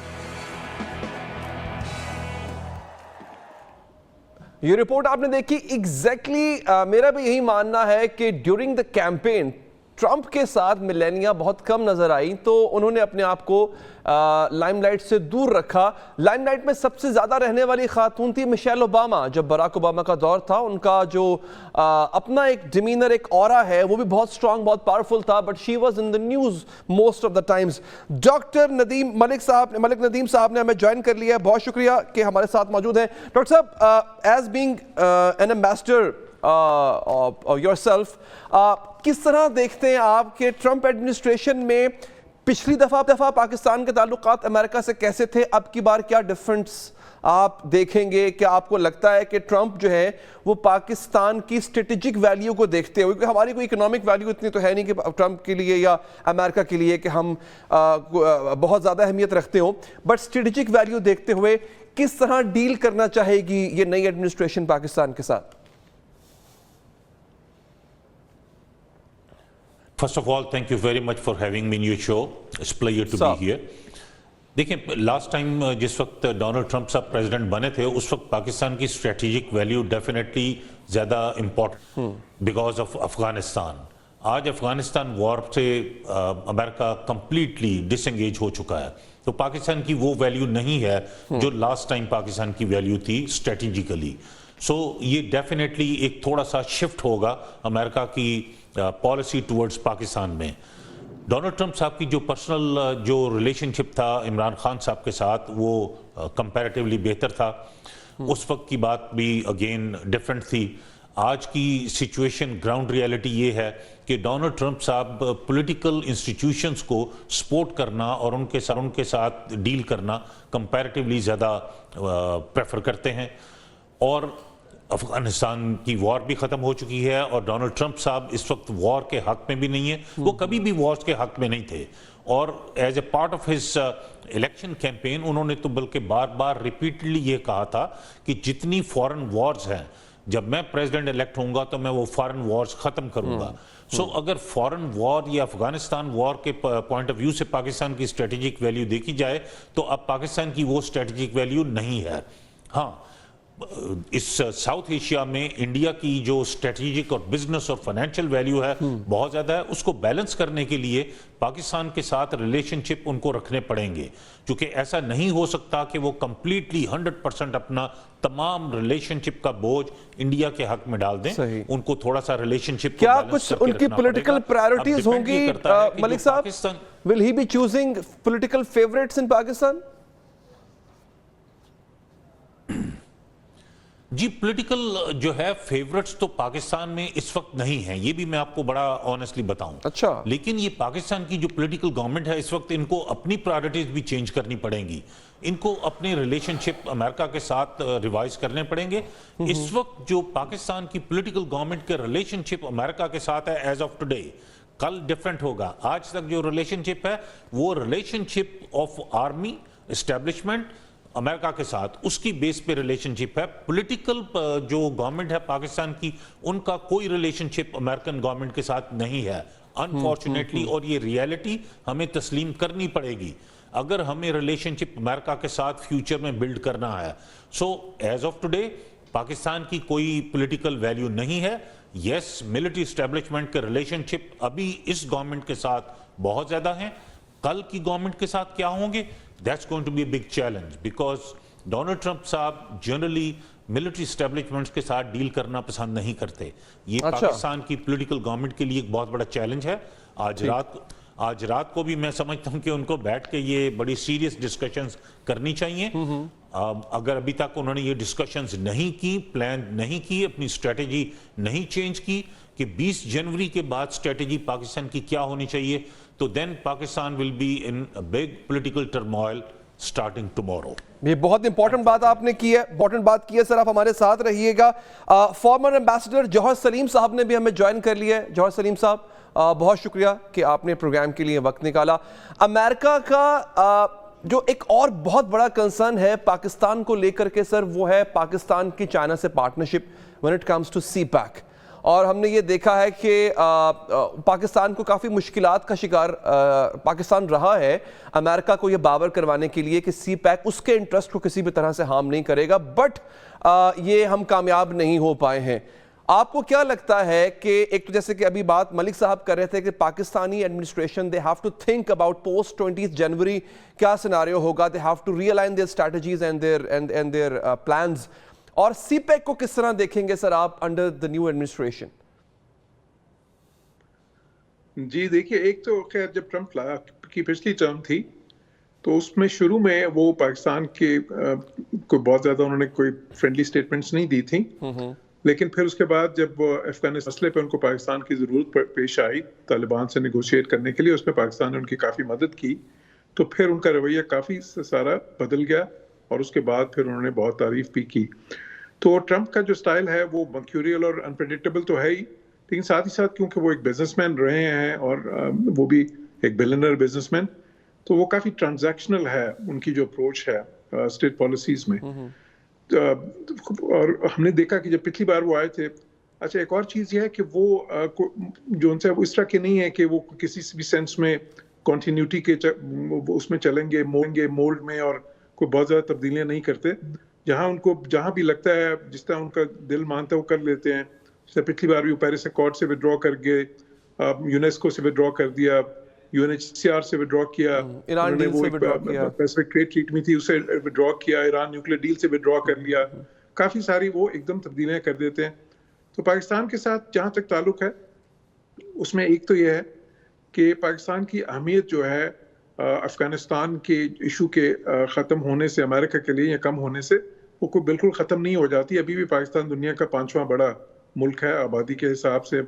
یہ رپورٹ آپ نے دیکھی. ایگزیکٹلی میرا بھی یہی ماننا ہے کہ ڈیورنگ دا کیمپین ٹرمپ کے ساتھ میلانیا بہت کم نظر آئی، تو انہوں نے اپنے آپ کو لائم لائٹ سے دور رکھا. لائم لائٹ میں سب سے زیادہ رہنے والی خاتون تھی مشیل اوباما. جب براک اوباما کا دور تھا، ان کا جو اپنا ایک ڈیمینر، ایک اورا ہے، وہ بھی بہت سٹرونگ، بہت پاورفل تھا، but she was in the news most of the times. Doctor Malik Nadeem sahib نے ہمیں جوائن کر لیا ہے. بہت شکریہ کہ ہمارے ساتھ موجود ہیں. ڈاکٹر صاحب، as being an ambassador your self, کس طرح دیکھتے ہیں آپ کہ ٹرمپ ایڈمنسٹریشن میں پچھلی دفعہ پاکستان کے تعلقات امریکہ سے کیسے تھے، اب کی بار کیا ڈفرنس آپ دیکھیں گے؟ کیا آپ کو لگتا ہے کہ ٹرمپ جو ہے وہ پاکستان کی اسٹریٹجک ویلیو کو دیکھتے ہوئے، کیونکہ ہماری کوئی اکنامک ویلیو اتنی تو ہے نہیں کہ ٹرمپ کے لیے یا امریکہ کے لیے کہ ہم بہت زیادہ اہمیت رکھتے ہوں، بٹ اسٹریٹجک ویلیو دیکھتے ہوئے کس طرح ڈیل کرنا چاہے گی یہ نئی ایڈمنسٹریشن پاکستان کے ساتھ؟ First of all, thank you very much for having me in your show. It's a pleasure to be here. دیکھیں، لاسٹ ٹائم جس وقت ڈونلڈ ٹرمپ صاحب پریزیڈنٹ بنے تھے، اس وقت پاکستان کی اسٹریٹجک ویلیو ڈیفینیٹلی زیادہ امپورٹنٹ بیکاز آف افغانستان. آج افغانستان وار سے امریکہ کمپلیٹلی ڈس انگیج ہو چکا ہے، تو پاکستان کی وہ ویلیو نہیں ہے جو لاسٹ ٹائم پاکستان کی ویلیو تھی اسٹریٹجیکلی. سو یہ ڈیفینیٹلی ایک تھوڑا سا شفٹ ہوگا امریکہ کی پالیسی ٹورڈز پاکستان میں. ڈونلڈ ٹرمپ صاحب کی جو پرسنل جو ریلیشن شپ تھا عمران خان صاحب کے ساتھ، وہ کمپیریٹیولی بہتر تھا. اس وقت کی بات بھی اگین ڈفرینٹ تھی. آج کی سچویشن، گراؤنڈ ریالٹی یہ ہے کہ ڈونلڈ ٹرمپ صاحب پولیٹیکل انسٹیٹیوشنز کو سپورٹ کرنا اور ان کے ساتھ ڈیل کرنا کمپیریٹیولی زیادہ پریفر کرتے ہیں. اور افغانستان کی وار بھی ختم ہو چکی ہے اور ڈونلڈ ٹرمپ صاحب اس وقت وار کے حق میں بھی نہیں ہیں, وہ کبھی بھی وارز کے حق میں نہیں تھے. اور as a part of his election campaign انہوں نے تو بلکہ بار بار ریپیٹڈلی یہ کہا تھا کہ جتنی فارن وارز ہیں, جب میں پریزیڈنٹ الیکٹ ہوں گا تو میں وہ فارن وارز ختم کروں گا. سو اگر فارن وار یا افغانستان وار کے پوائنٹ آف ویو سے پاکستان کی اسٹریٹجک ویلیو دیکھی جائے تو اب پاکستان کی وہ اسٹریٹجک ویلیو نہیں ہے. ہاں, اس ساؤتھ ایشیا میں انڈیا کی جو اسٹریٹجک اور بزنس اور فائنینشیل ویلیو ہے بہت زیادہ ہے. اس کو بیلنس کرنے کے لیے پاکستان کے ساتھ ریلیشن شپ ان کو رکھنے پڑیں گے, کیونکہ ایسا نہیں ہو سکتا کہ وہ کمپلیٹلی 100% اپنا تمام ریلیشن شپ کا بوجھ انڈیا کے حق میں ڈال دیں. ان کو تھوڑا سا ریلیشن شپ کیا کچھ ان کی پولیٹیکل پرائیورٹیز ہوں گی Malik sahib? Will he be choosing political favourites in Pakistan? جی, پولیٹیکل جو ہے فیورٹس تو پاکستان میں اس وقت نہیں ہیں, یہ بھی میں آپ کو بڑا آنیسٹلی بتاؤں. اچھا, لیکن یہ پاکستان کی جو پولیٹیکل گورنمنٹ ہے اس وقت ان کو اپنی پرائیورٹیز بھی چینج کرنی پڑیں گی. ان کو اپنے ریلیشن شپ امریکہ کے ساتھ ریوائز کرنے پڑیں گے. اس وقت جو پاکستان کی پولیٹیکل گورنمنٹ کے ریلیشن شپ امریکہ کے ساتھ ہے ایز آف ٹوڈے, کل ڈیفرنٹ ہوگا. آج تک جو ریلیشن شپ ہے وہ relationship of army establishment America کے ساتھ, اس کی بیس پہ ریلیشن شپ ہے. پولیٹیکل جو گورنمنٹ ہے پاکستان کی, ان کا کوئی ریلیشن شپ امریکن گورنمنٹ کے ساتھ نہیں ہے انفارچونیٹلی, اور یہ ریئلٹی ہمیں تسلیم کرنی پڑے گی اگر ہمیں ریلیشن شپ امریکہ کے ساتھ فیوچر میں بلڈ کرنا ہے. So as of today Pakistan کی کوئی پولیٹیکل ویلیو نہیں ہے. یس, ملٹری اسٹیبلشمنٹ کے ریلیشن شپ ابھی اس گورنمنٹ کے ساتھ بہت زیادہ ہیں. کل کی گورنمنٹ کے ساتھ کیا ہوں گے, that's going to be a big challenge, because Donald Trump صاحب جنرلی ملٹری اسٹیبلشمنٹس کے ساتھ ڈیل کرنا پسند نہیں کرتے. یہ پاکستان کی پولیٹیکل گورنمنٹ کے لیے ایک بہت بڑا چیلنج ہے. آج رات کو بھی میں سمجھتا ہوں کہ ان کو بیٹھ کے یہ بڑی سیریس ڈسکشنز کرنی چاہیے. اگر ابھی تک انہوں نے یہ ڈسکشنز نہیں کی, پلان نہیں کی, اپنی اسٹریٹجی نہیں چینج کی کہ 20 جنوری کے بعد اسٹریٹجی پاکستان کی کیا ہونی چاہیے, تو then Pakistan will be in big political turmoil starting tomorrow. یہ بہت امپورٹنٹ بات آپ نے کی ہے, امپورٹنٹ بات کی ہے سر. آپ ہمارے ساتھ رہیے گا. فارمر ایمبیسڈر جوہر سلیم صاحب نے بھی ہمیں جوائن کر لیا ہے. جوہر سلیم صاحب, بہت شکریہ کہ آپ نے پروگرام کے لیے وقت نکالا. امریکہ کا جو ایک اور بہت بڑا کنسرن ہے پاکستان کو لے کر کے سر, وہ ہے پاکستان کی چائنا سے partnership when it comes to CPEC. اور ہم نے یہ دیکھا ہے کہ پاکستان کو کافی مشکلات کا شکار پاکستان رہا ہے امریکہ کو یہ باور کروانے کے لیے کہ سی پیک اس کے انٹرسٹ کو کسی بھی طرح سے ہارم نہیں کرے گا, بٹ یہ ہم کامیاب نہیں ہو پائے ہیں. آپ کو کیا لگتا ہے کہ ایک تو جیسے کہ ابھی بات ملک صاحب کر رہے تھے کہ Pakistani administration they have to think about post 20 January کیا سیناریو ہوگا, they have to realign their strategies and their plans, اور سی پیک کو کس طرح دیکھیں گے سر آپ انڈر دی نیو ایڈمنسٹریشن؟ جی دیکھیے, ایک تو خیر جب ٹرمپ کی پچھلی ٹرم تھی تو اس میں شروع میں وہ پاکستان کے کوئی بہت زیادہ انہوں نے کوئی فرینڈلی سٹیٹمنٹس نہیں دی تھیں, لیکن پھر اس کے بعد جب افغانستان مسئلے پہ ان کو پاکستان کی ضرورت پیش آئی طالبان سے نیگوشیٹ کرنے کے لیے, اس میں پاکستان نے ان کی کافی مدد کی, تو پھر ان کا رویہ کافی سارا بدل گیا اور اس کے بعد پھر انہوں نے بہت تعریف بھی کی. تو ٹرمپ کا جو سٹائل ہے وہ مرکیوریل اور انپریڈکٹیبل تو ہے ہی, لیکن ساتھ ہی ساتھ کیونکہ وہ ایک بزنس مین رہے ہیں اور وہ بھی ایک بلینئر بزنس مین, تو وہ کافی ٹرانزیکشنل ہے ان کی جو اپروچ ہے اسٹیٹ پالیسیز میں. اور ہم نے دیکھا کہ جب پچھلی بار وہ آئے تھے, اچھا ایک اور چیز یہ ہے کہ وہ جو ان سے وہ اس طرح کے نہیں ہے کہ وہ کسی بھی سینس میں کنٹینیوٹی کے اس میں چلیں گے مولڈ میں اور کوئی بہت زیادہ تبدیلیاں نہیں کرتے. جہاں ان کو جہاں بھی لگتا ہے جس طرح ان کا دل مانتا ہے وہ کر لیتے ہیں. جیسے پچھلی بار بھی وہ پیرس ایکارڈ سے ودرا کر گئے, یونیسکو سے ودرا کر دیا, UNHCR سے ودرا کیا, انہوں نے وہ پیسفک ٹریڈ ٹریٹ میں تھی اسے ودرا کیا, ایران نیوکلیر ڈیل سے ودرا کر لیا, کافی ساری وہ ایک دم تبدیلیاں کر دیتے ہیں. تو پاکستان کے ساتھ جہاں تک تعلق ہے اس میں ایک تو یہ ہے کہ پاکستان کی اہمیت جو ہے افغانستان کے ایشو کے ختم ہونے سے امریکہ کے لیے یا کم ہونے سے وہ کوئی بالکل ختم نہیں ہو جاتی. ابھی بھی پاکستان دنیا کا 5واں بڑا ملک ہے آبادی کے حساب سے,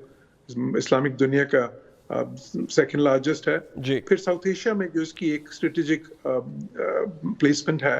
اسلامک دنیا کا سیکنڈ لارجسٹ ہے. پھر ساؤتھ ایشیا میں جو اس کی ایک اسٹریٹجک پلیسمنٹ ہے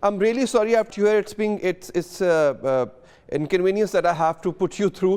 I'm really sorry I have to hear it's inconvenience that I have to put you through,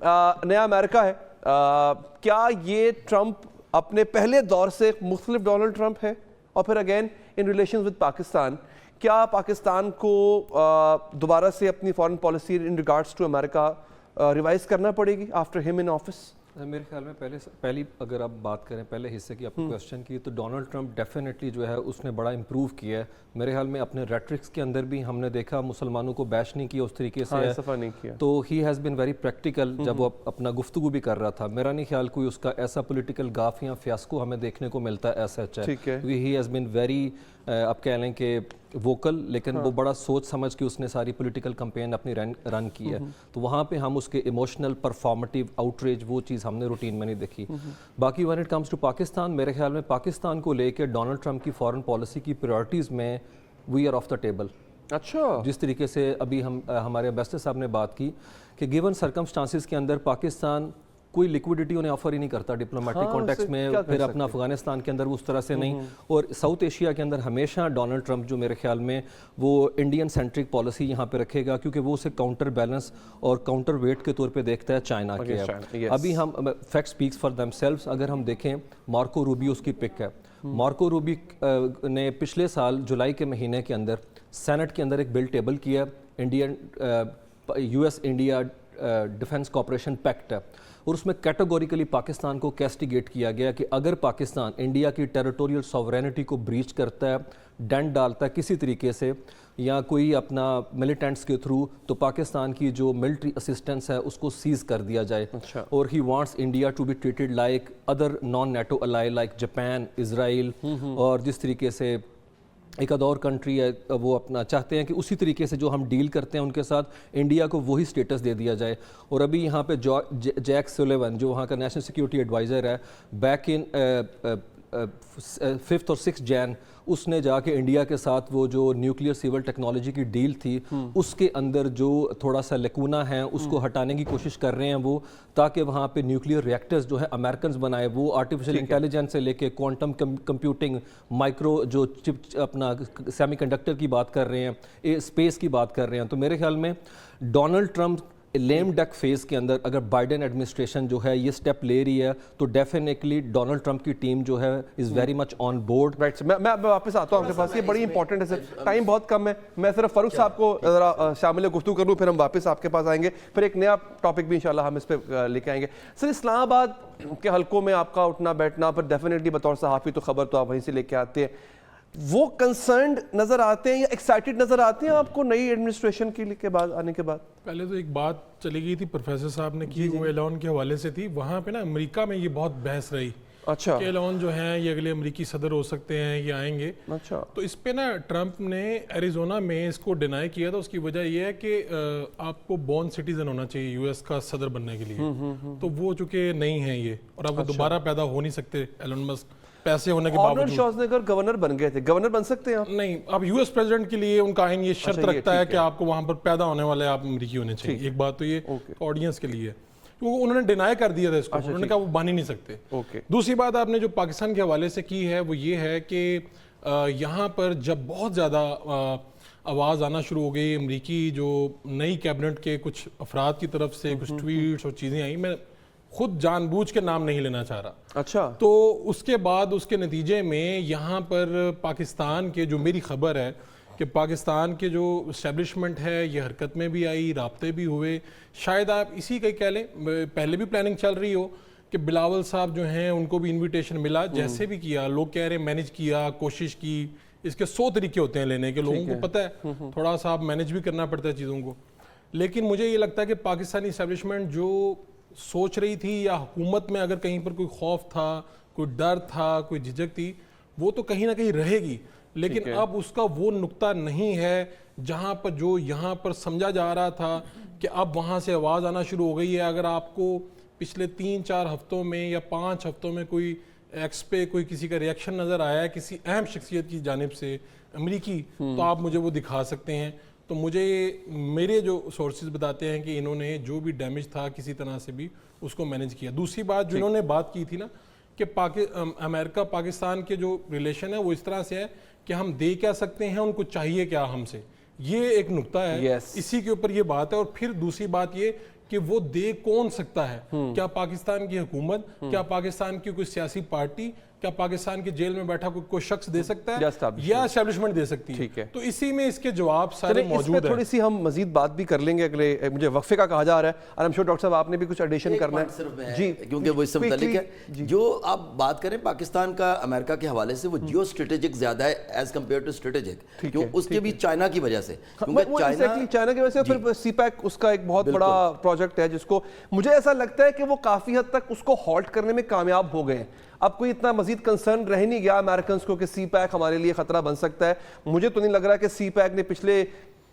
نیا امریکہ ہے. کیا یہ ٹرمپ اپنے پہلے دور سے مختلف ڈونلڈ ٹرمپ ہے؟ اور پھر again in relations with Pakistan, کیا پاکستان کو دوبارہ سے اپنی foreign policy in regards to America revise کرنا پڑے گی آفٹر ہم ان آفس؟ میرے خیال میں پہلی اگر آپ بات کریں پہلے حصے کی آپ کو کوشچن کی، تو ڈونلڈ ٹرمپ ڈیفینیٹلی جو ہے اس نے بڑا امپروو کیا ہے. میرے خیال میں اپنے ریٹرکس کے اندر بھی ہم نے دیکھا مسلمانوں کو بیش نہیں کیا اس طریقے سے، تو he has been very practical جب وہ اپنا گفتگو بھی کر رہا تھا. میرا نہیں خیال کوئی اس کا ایسا پولیٹیکل گاف یا فیاسکو ہمیں دیکھنے کو ملتا ہے ایسا ہے، کیونکہ ہی ہیز بین ویری آپ کہہ لیں کہ ووکل، لیکن وہ بڑا سوچ سمجھ کے اس نے ساری پولیٹیکل کمپین اپنی رن کی ہے. تو وہاں پہ ہم اس کے ایموشنل پرفارمیٹیو آؤٹریج وہ چیز ہم نے روٹین میں نہیں دیکھی. باقی when it comes to Pakistan, میرے خیال میں پاکستان کو لے کے ڈونلڈ ٹرمپ کی فارن پالیسی کی پریورٹیز میں we are off the table. اچھا، جس طریقے سے ابھی ہمارے امبیسڈر صاحب نے بات کی کہ گیون سرکمسٹانسز کے اندر پاکستان کوئی لیکوڈیٹی انہیں آفر ہی نہیں کرتا ڈپلومیٹک کانٹیکس میں، پھر اپنا افغانستان کے اندر وہ اس طرح سے نہیں. اور ساؤتھ ایشیا کے اندر ہمیشہ ڈونلڈ ٹرمپ جو میرے خیال میں وہ انڈین سینٹرک پالیسی یہاں پہ رکھے گا، کیونکہ وہ اسے کاؤنٹر بیلنس اور کاؤنٹر ویٹ کے طور پہ دیکھتا ہے چائنا کے. ابھی ہم فیکٹ سپیکس فار دیم سیلفز. اگر ہم دیکھیں مارکو روبیو اس کی پک ہے. مارکو روبی نے پچھلے سال جولائی کے مہینے کے اندر سینٹ کے اندر ایک بل ٹیبل کیا، Indian US India defence cooperation packet ہے، اور اس میں کیٹیگوریکلی پاکستان کو کیسٹیگیٹ کیا گیا کہ اگر پاکستان انڈیا کی ٹیریٹوریل سوورینٹی کو بریچ کرتا ہے، ڈنٹ ڈالتا ہے کسی طریقے سے یا کوئی اپنا ملیٹنٹس کے تھرو، تو پاکستان کی جو ملٹری اسسٹنس ہے اس کو سیز کر دیا جائے. اور he wants India to be treated like other non NATO ally like Japan, Israel, اور جس طریقے سے ایک اور کنٹری ہے وہ اپنا چاہتے ہیں کہ اسی طریقے سے جو ہم ڈیل کرتے ہیں ان کے ساتھ انڈیا کو وہی سٹیٹس دے دیا جائے. اور ابھی یہاں پہ جیک سولیون جو وہاں کا نیشنل سیکیورٹی ایڈوائزر ہے، بیک ان 5 اور 6 جین اس نے جا کے انڈیا کے ساتھ وہ جو نیوکلیئر سیول ٹیکنالوجی کی ڈیل تھی اس کے اندر جو تھوڑا سا لیکونا ہے اس کو ہٹانے کی کوشش کر رہے ہیں وہ، تاکہ وہاں پہ نیوکلیئر ریئیکٹرز جو ہے امریکنز بنائے، وہ آرٹیفیشل انٹیلیجنس سے لے کے کوانٹم کمپیوٹنگ، مائکرو جو چپ اپنا سیمی کنڈکٹر کی بات کر رہے ہیں، اسپیس کی بات کر رہے ہیں. تو میرے خیال میں ڈونلڈ ٹرمپ لیم ڈک فیز کے اندر اگر بائیڈن ایڈمنسٹریشن جو ہے یہ سٹیپ لے رہی ہے تو ڈیفینیٹلی ڈونلڈ ٹرمپ کی ٹیم جو ہے is very much on board. میں واپس آتا ہوں آپ کے پاس، یہ بڑی امپورٹنٹ ہے سر، ٹائم بہت کم ہے. میں صرف فاروق صاحب کو ذرا شامل گفتگو کر لوں، پھر ہم واپس آپ کے پاس آئیں گے، پھر ایک نیا ٹاپک بھی انشاءاللہ ہم اس پہ لے کے آئیں گے. سر اسلام آباد کے حلقوں میں آپ کا اٹھنا بیٹھنا، پر ڈیفینیٹلی بطور صحافی تو خبر تو آپ وہیں سے لے کے آتے ہیں، وہ کنسرنڈ نظر آتے ہیں یا ایکسائٹڈ نظر آتے ہیں آپ کو نئی ایڈمنسٹریشن کے بعد آنے کے بعد؟ پہلے تو ایک بات چلی گئی تھی پروفیسر صاحب نے کی، وہ اعلان کے حوالے سے تھی، وہاں پہ نا امریکہ میں یہ بہت بحث رہی. اچھا، کہ اعلان جو ہیں یہ اگلے امریکی صدر ہو سکتے ہیں، یہ آئیں گے. اچھا، تو اس پہ نا ٹرمپ نے ایریزونا میں اس کو ڈینائی کیا تھا. اس کی وجہ یہ ہے کہ آپ کو بورن سٹیزن ہونا چاہیے US کا صدر بننے کے لیے، تو وہ چونکہ نہیں ہیں یہ، اور اب وہ دوبارہ پیدا ہو نہیں سکتے ایلن مسک پیسے ہونے کے باوجود. شوازنگر گورنر بن گئے تھے، گورنر بن سکتے ہیں نہیں. اب US پریزیڈنٹ کے لیے ان کا آئین یہ شرط رکھتا ہے کہ آپ کو وہاں پر پیدا ہونے والے آپ امریکی ہونے چاہیے. ایک بات تو یہ آڈینس کے لیے، کیونکہ انہوں نے ڈینائی کر دیا تھا اس کو، انہوں نے کہا وہ بن ہی نہیں سکتے. دوسری بات آپ نے جو پاکستان کے حوالے سے کی ہے وہ یہ ہے کہ یہاں پر جب بہت زیادہ آواز آنا شروع ہو گئی امریکی جو نئی کیبنٹ کے کچھ افراد کی طرف سے کچھ ٹویٹس اور چیزیں آئیں، میں خود جان بوجھ کے نام نہیں لینا چاہ رہا. اچھا، تو اس کے بعد اس کے نتیجے میں یہاں پر پاکستان کے جو میری خبر ہے کہ پاکستان کے جو اسٹیبلشمنٹ ہے یہ حرکت میں بھی آئی، رابطے بھی ہوئے. شاید آپ اسی کا کہہ لیں پہلے بھی پلاننگ چل رہی ہو کہ بلاول صاحب جو ہیں ان کو بھی انویٹیشن ملا، جیسے بھی کیا لوگ کہہ رہے ہیں مینج کیا، کوشش کی. اس کے 100 طریقے ہوتے ہیں لینے کے، لوگوں کو پتہ ہے، تھوڑا سا آپ مینج بھی کرنا پڑتا ہے چیزوں کو. لیکن مجھے یہ لگتا ہے کہ پاکستانی اسٹیبلشمنٹ جو سوچ رہی تھی یا حکومت میں اگر کہیں پر کوئی خوف تھا، کوئی ڈر تھا، کوئی جھجک تھی، وہ تو کہیں نہ کہیں رہے گی. لیکن اب اس کا وہ نقطہ نہیں ہے جہاں پر جو یہاں پر سمجھا جا رہا تھا کہ اب وہاں سے آواز آنا شروع ہو گئی ہے. اگر آپ کو پچھلے 3-4 ہفتوں میں یا 5 ہفتوں میں کوئی ایکس پہ کوئی کسی کا ریئیکشن نظر آیا ہے کسی اہم شخصیت کی جانب سے امریکی، تو آپ مجھے وہ دکھا سکتے ہیں. تو مجھے میرے جو سورسز بتاتے ہیں کہ انہوں نے جو بھی ڈیمیج تھا کسی طرح سے بھی اس کو مینج کیا. دوسری بات جو انہوں نے بات کی تھی نا کہ امریکہ پاکستان کے جو ریلیشن ہے وہ اس طرح سے ہے کہ ہم دے کیا سکتے ہیں، ان کو چاہیے کیا ہم سے، یہ ایک نقطہ ہے. اسی کے اوپر یہ بات ہے. اور پھر دوسری بات یہ کہ وہ دے کون سکتا ہے. کیا پاکستان کی حکومت, کیا پاکستان کی کوئی سیاسی پارٹی, کیا پاکستان کے جیل میں بیٹھا کوئی شخص دے سکتا ہے یا اسٹیبلشمنٹ دے سکتی ہے. تو اسی میں اس کے جواب سارے موجود ہیں. تھوڑی سی ہم مزید بات بھی کر لیں گے اگلے, مجھے وقفے کا کہا جا رہا ہے, اور ہم شور ڈاکٹر صاحب آپ نے بھی کچھ ایڈیشن کرنا ہے. جی, کیونکہ وہ اس سے متعلق ہے. جو آپ بات کریں پاکستان کا امریکہ کے حوالے سے, وہ جیو اسٹریٹجک زیادہ ہے ایز کمپیئر ٹو اسٹریٹجک, کیوں اس کے بھی چائنا کی وجہ سے, کیونکہ چائنا کی وجہ سے. پھر سی پیک اس کا ایک بہت بڑا پروجیکٹ ہے جس کو مجھے ایسا لگتا ہے کہ وہ کافی حد تک اس کو ہالٹ کرنے میں کامیاب ہو گئے ہیں. اب کوئی اتنا مزید کنسرن رہ نہیں گیا امریکنز کو کہ سی پیک ہمارے لیے خطرہ بن سکتا ہے. مجھے تو نہیں لگ رہا کہ سی پیک نے پچھلے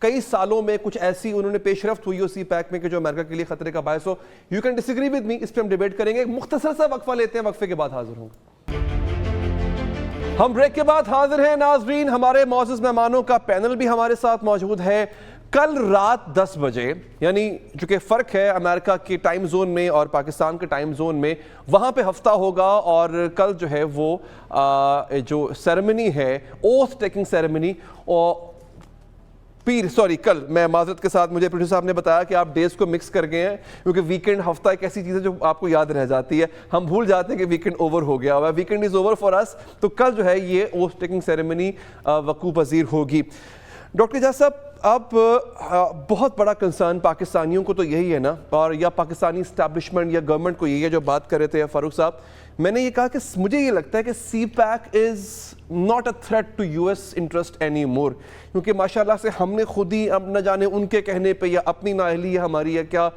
کئی سالوں میں کچھ ایسی انہوں نے پیش رفت ہوئی ہو سی پیک میں کہ جو امریکہ کے لیے خطرے کا باعث ہو. You can disagree with me, اس پہ ہم ڈیبیٹ کریں گے. مختصر سا وقفہ لیتے ہیں, وقفے کے بعد حاضر ہوں گے. ہم بریک کے بعد حاضر ہیں ناظرین. ہمارے معزز مہمانوں کا پینل بھی ہمارے ساتھ موجود ہے. کل رات 10 بجے, یعنی جو کہ فرق ہے امریکہ کے ٹائم زون میں اور پاکستان کے ٹائم زون میں, وہاں پہ ہفتہ ہوگا. اور کل جو ہے وہ جو سیریمنی ہے, اوتھ ٹیکنگ سیریمنی, کل میں معذرت کے ساتھ, مجھے پروڈیوسر صاحب نے بتایا کہ آپ ڈیز کو مکس کر گئے ہیں, کیونکہ ویکنڈ ہفتہ ایک ایسی چیز ہے جو آپ کو یاد رہ جاتی ہے. ہم بھول جاتے ہیں کہ ویکنڈ اوور ہو گیا ہوا ہے. ویکنڈ از اوور فار اس. تو کل جو ہے یہ اوتھ ٹیکنگ سیریمنی وقوع پذیر ہوگی. ڈاکٹر اعجاز صاحب, اب بہت بڑا کنسرن پاکستانیوں کو تو یہی ہے نا, اور یا پاکستانی اسٹیبلشمنٹ یا گورنمنٹ کو یہی ہے, جو بات کر رہے تھے فاروق صاحب. میں نے یہ کہا کہ مجھے یہ لگتا ہے کہ CPEC is not a threat to US interest any more, کیونکہ ماشاء اللہ سے ہم نے خود ہی, اب نہ جانے ان کے کہنے پہ یا اپنی نااہلی ہے ہماری ہے کیا,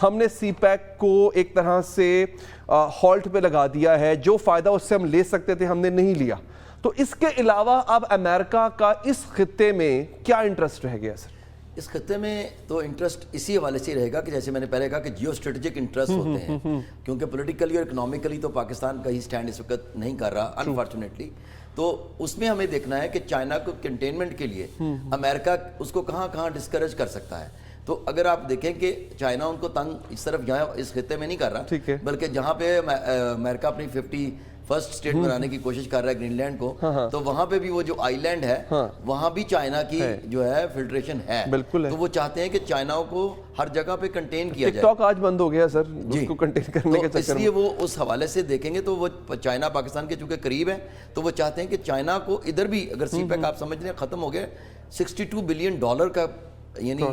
ہم نے سی پیک کو ایک طرح سے ہالٹ پہ لگا دیا ہے. جو فائدہ اس سے ہم لے سکتے تھے ہم نے نہیں لیا. تو اس کے علاوہ اب امریکہ کا اس خطے میں کیا انٹرسٹ رہ گیا سر؟ اس خطے میں تو انٹرسٹ اسی حوالے سے رہے گا کہ جیسے میں نے پہلے کہا کہ جیو اسٹریٹجک انٹرسٹ ہوتے ہیں, کیونکہ پولیٹیکلی اور اکنامکلی تو پاکستان کا ہی سٹینڈ اس وقت نہیں کر رہا انفارچونیٹلی. تو اس میں ہمیں دیکھنا ہے کہ چائنا کو کنٹینمنٹ کے لیے امریکہ اس کو کہاں کہاں ڈسکریج کر سکتا ہے. تو اگر آپ دیکھیں کہ چائنا ان کو تنگ اس طرف یہاں اس خطے میں نہیں کر رہا, بلکہ جہاں پہ امریکہ اپنی 51st اسٹیٹ بنانے کی کوشش کر رہا ہے گرین لینڈ کو, تو وہاں پہ بھی وہ جو آئی لینڈ ہے وہاں بھی چائنا کی جو ہے فلٹریشن ہے. تو وہ چاہتے ہیں کہ چائنا کو ہر جگہ پہ کنٹین کیا جائے. ٹک ٹاک آج بند ہو گیا سر اس کو کنٹین کرنے کے چکر میں. اس لیے وہ اس حوالے سے دیکھیں گے تو وہ چائنا پاکستان کے چونکہ قریب ہیں, تو وہ چاہتے ہیں کہ چائنا کو ادھر بھی, اگر سی پیک آپ سمجھ لیں ختم ہو گیا, $62 بلین کا, یعنی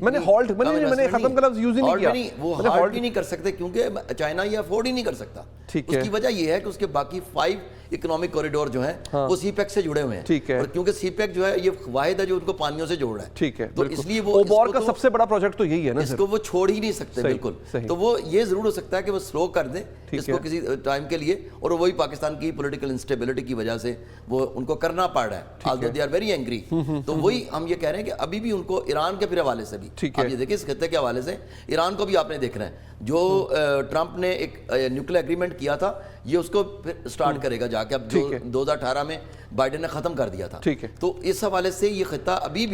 میں نے ختم کا لفظ یوز ہی نہیں کیا. وہ ہالٹ ہی نہیں کر سکتے کیونکہ چائنا یہ افورڈ ہی نہیں کر سکتا. اس کی وجہ یہ ہے کہ اس کے باقی 5 اکنامک کوریڈور جو ہیں وہ سی پیک سے جڑے ہوئے ہیں, اور کیونکہ سی پیک جو ہے یہ واحد ہے جو ان کو پانیوں سے جوڑ رہا ہے. ٹھیک ہے, تو اس لیے وہ اوبار کا سب سے بڑا پروجیکٹ تو یہی ہے نا, اس کو وہ چھوڑ ہی نہیں سکتے بالکل. تو وہ یہ ضرور ہو سکتا ہے کہ وہ سلو کر دیں اس کو کسی ٹائم کے لیے, اور وہی پاکستان کی پولیٹیکل انسٹیبلٹی کی وجہ سے وہ ان کو کرنا پڑ رہا ہے. although they are very angry. تو وہی ہم یہ کہہ رہے ہیں کہ ابھی بھی ان کو ایران کے پھر حوالے سے بھی, آپ یہ دیکھیں اس خطے کے حوالے سے ایران کو بھی آپ نے دیکھنا ہے. جو ٹرمپ نے ایک نیوکلیئر ایگریمنٹ کیا تھا, یہ اس کو پھر سٹارٹ کرے گا جا کے, اب جو 2018 میں بائیڈن نے ختم کر دیا تھا. تو اس حوالے سے یہ خطہ ابھی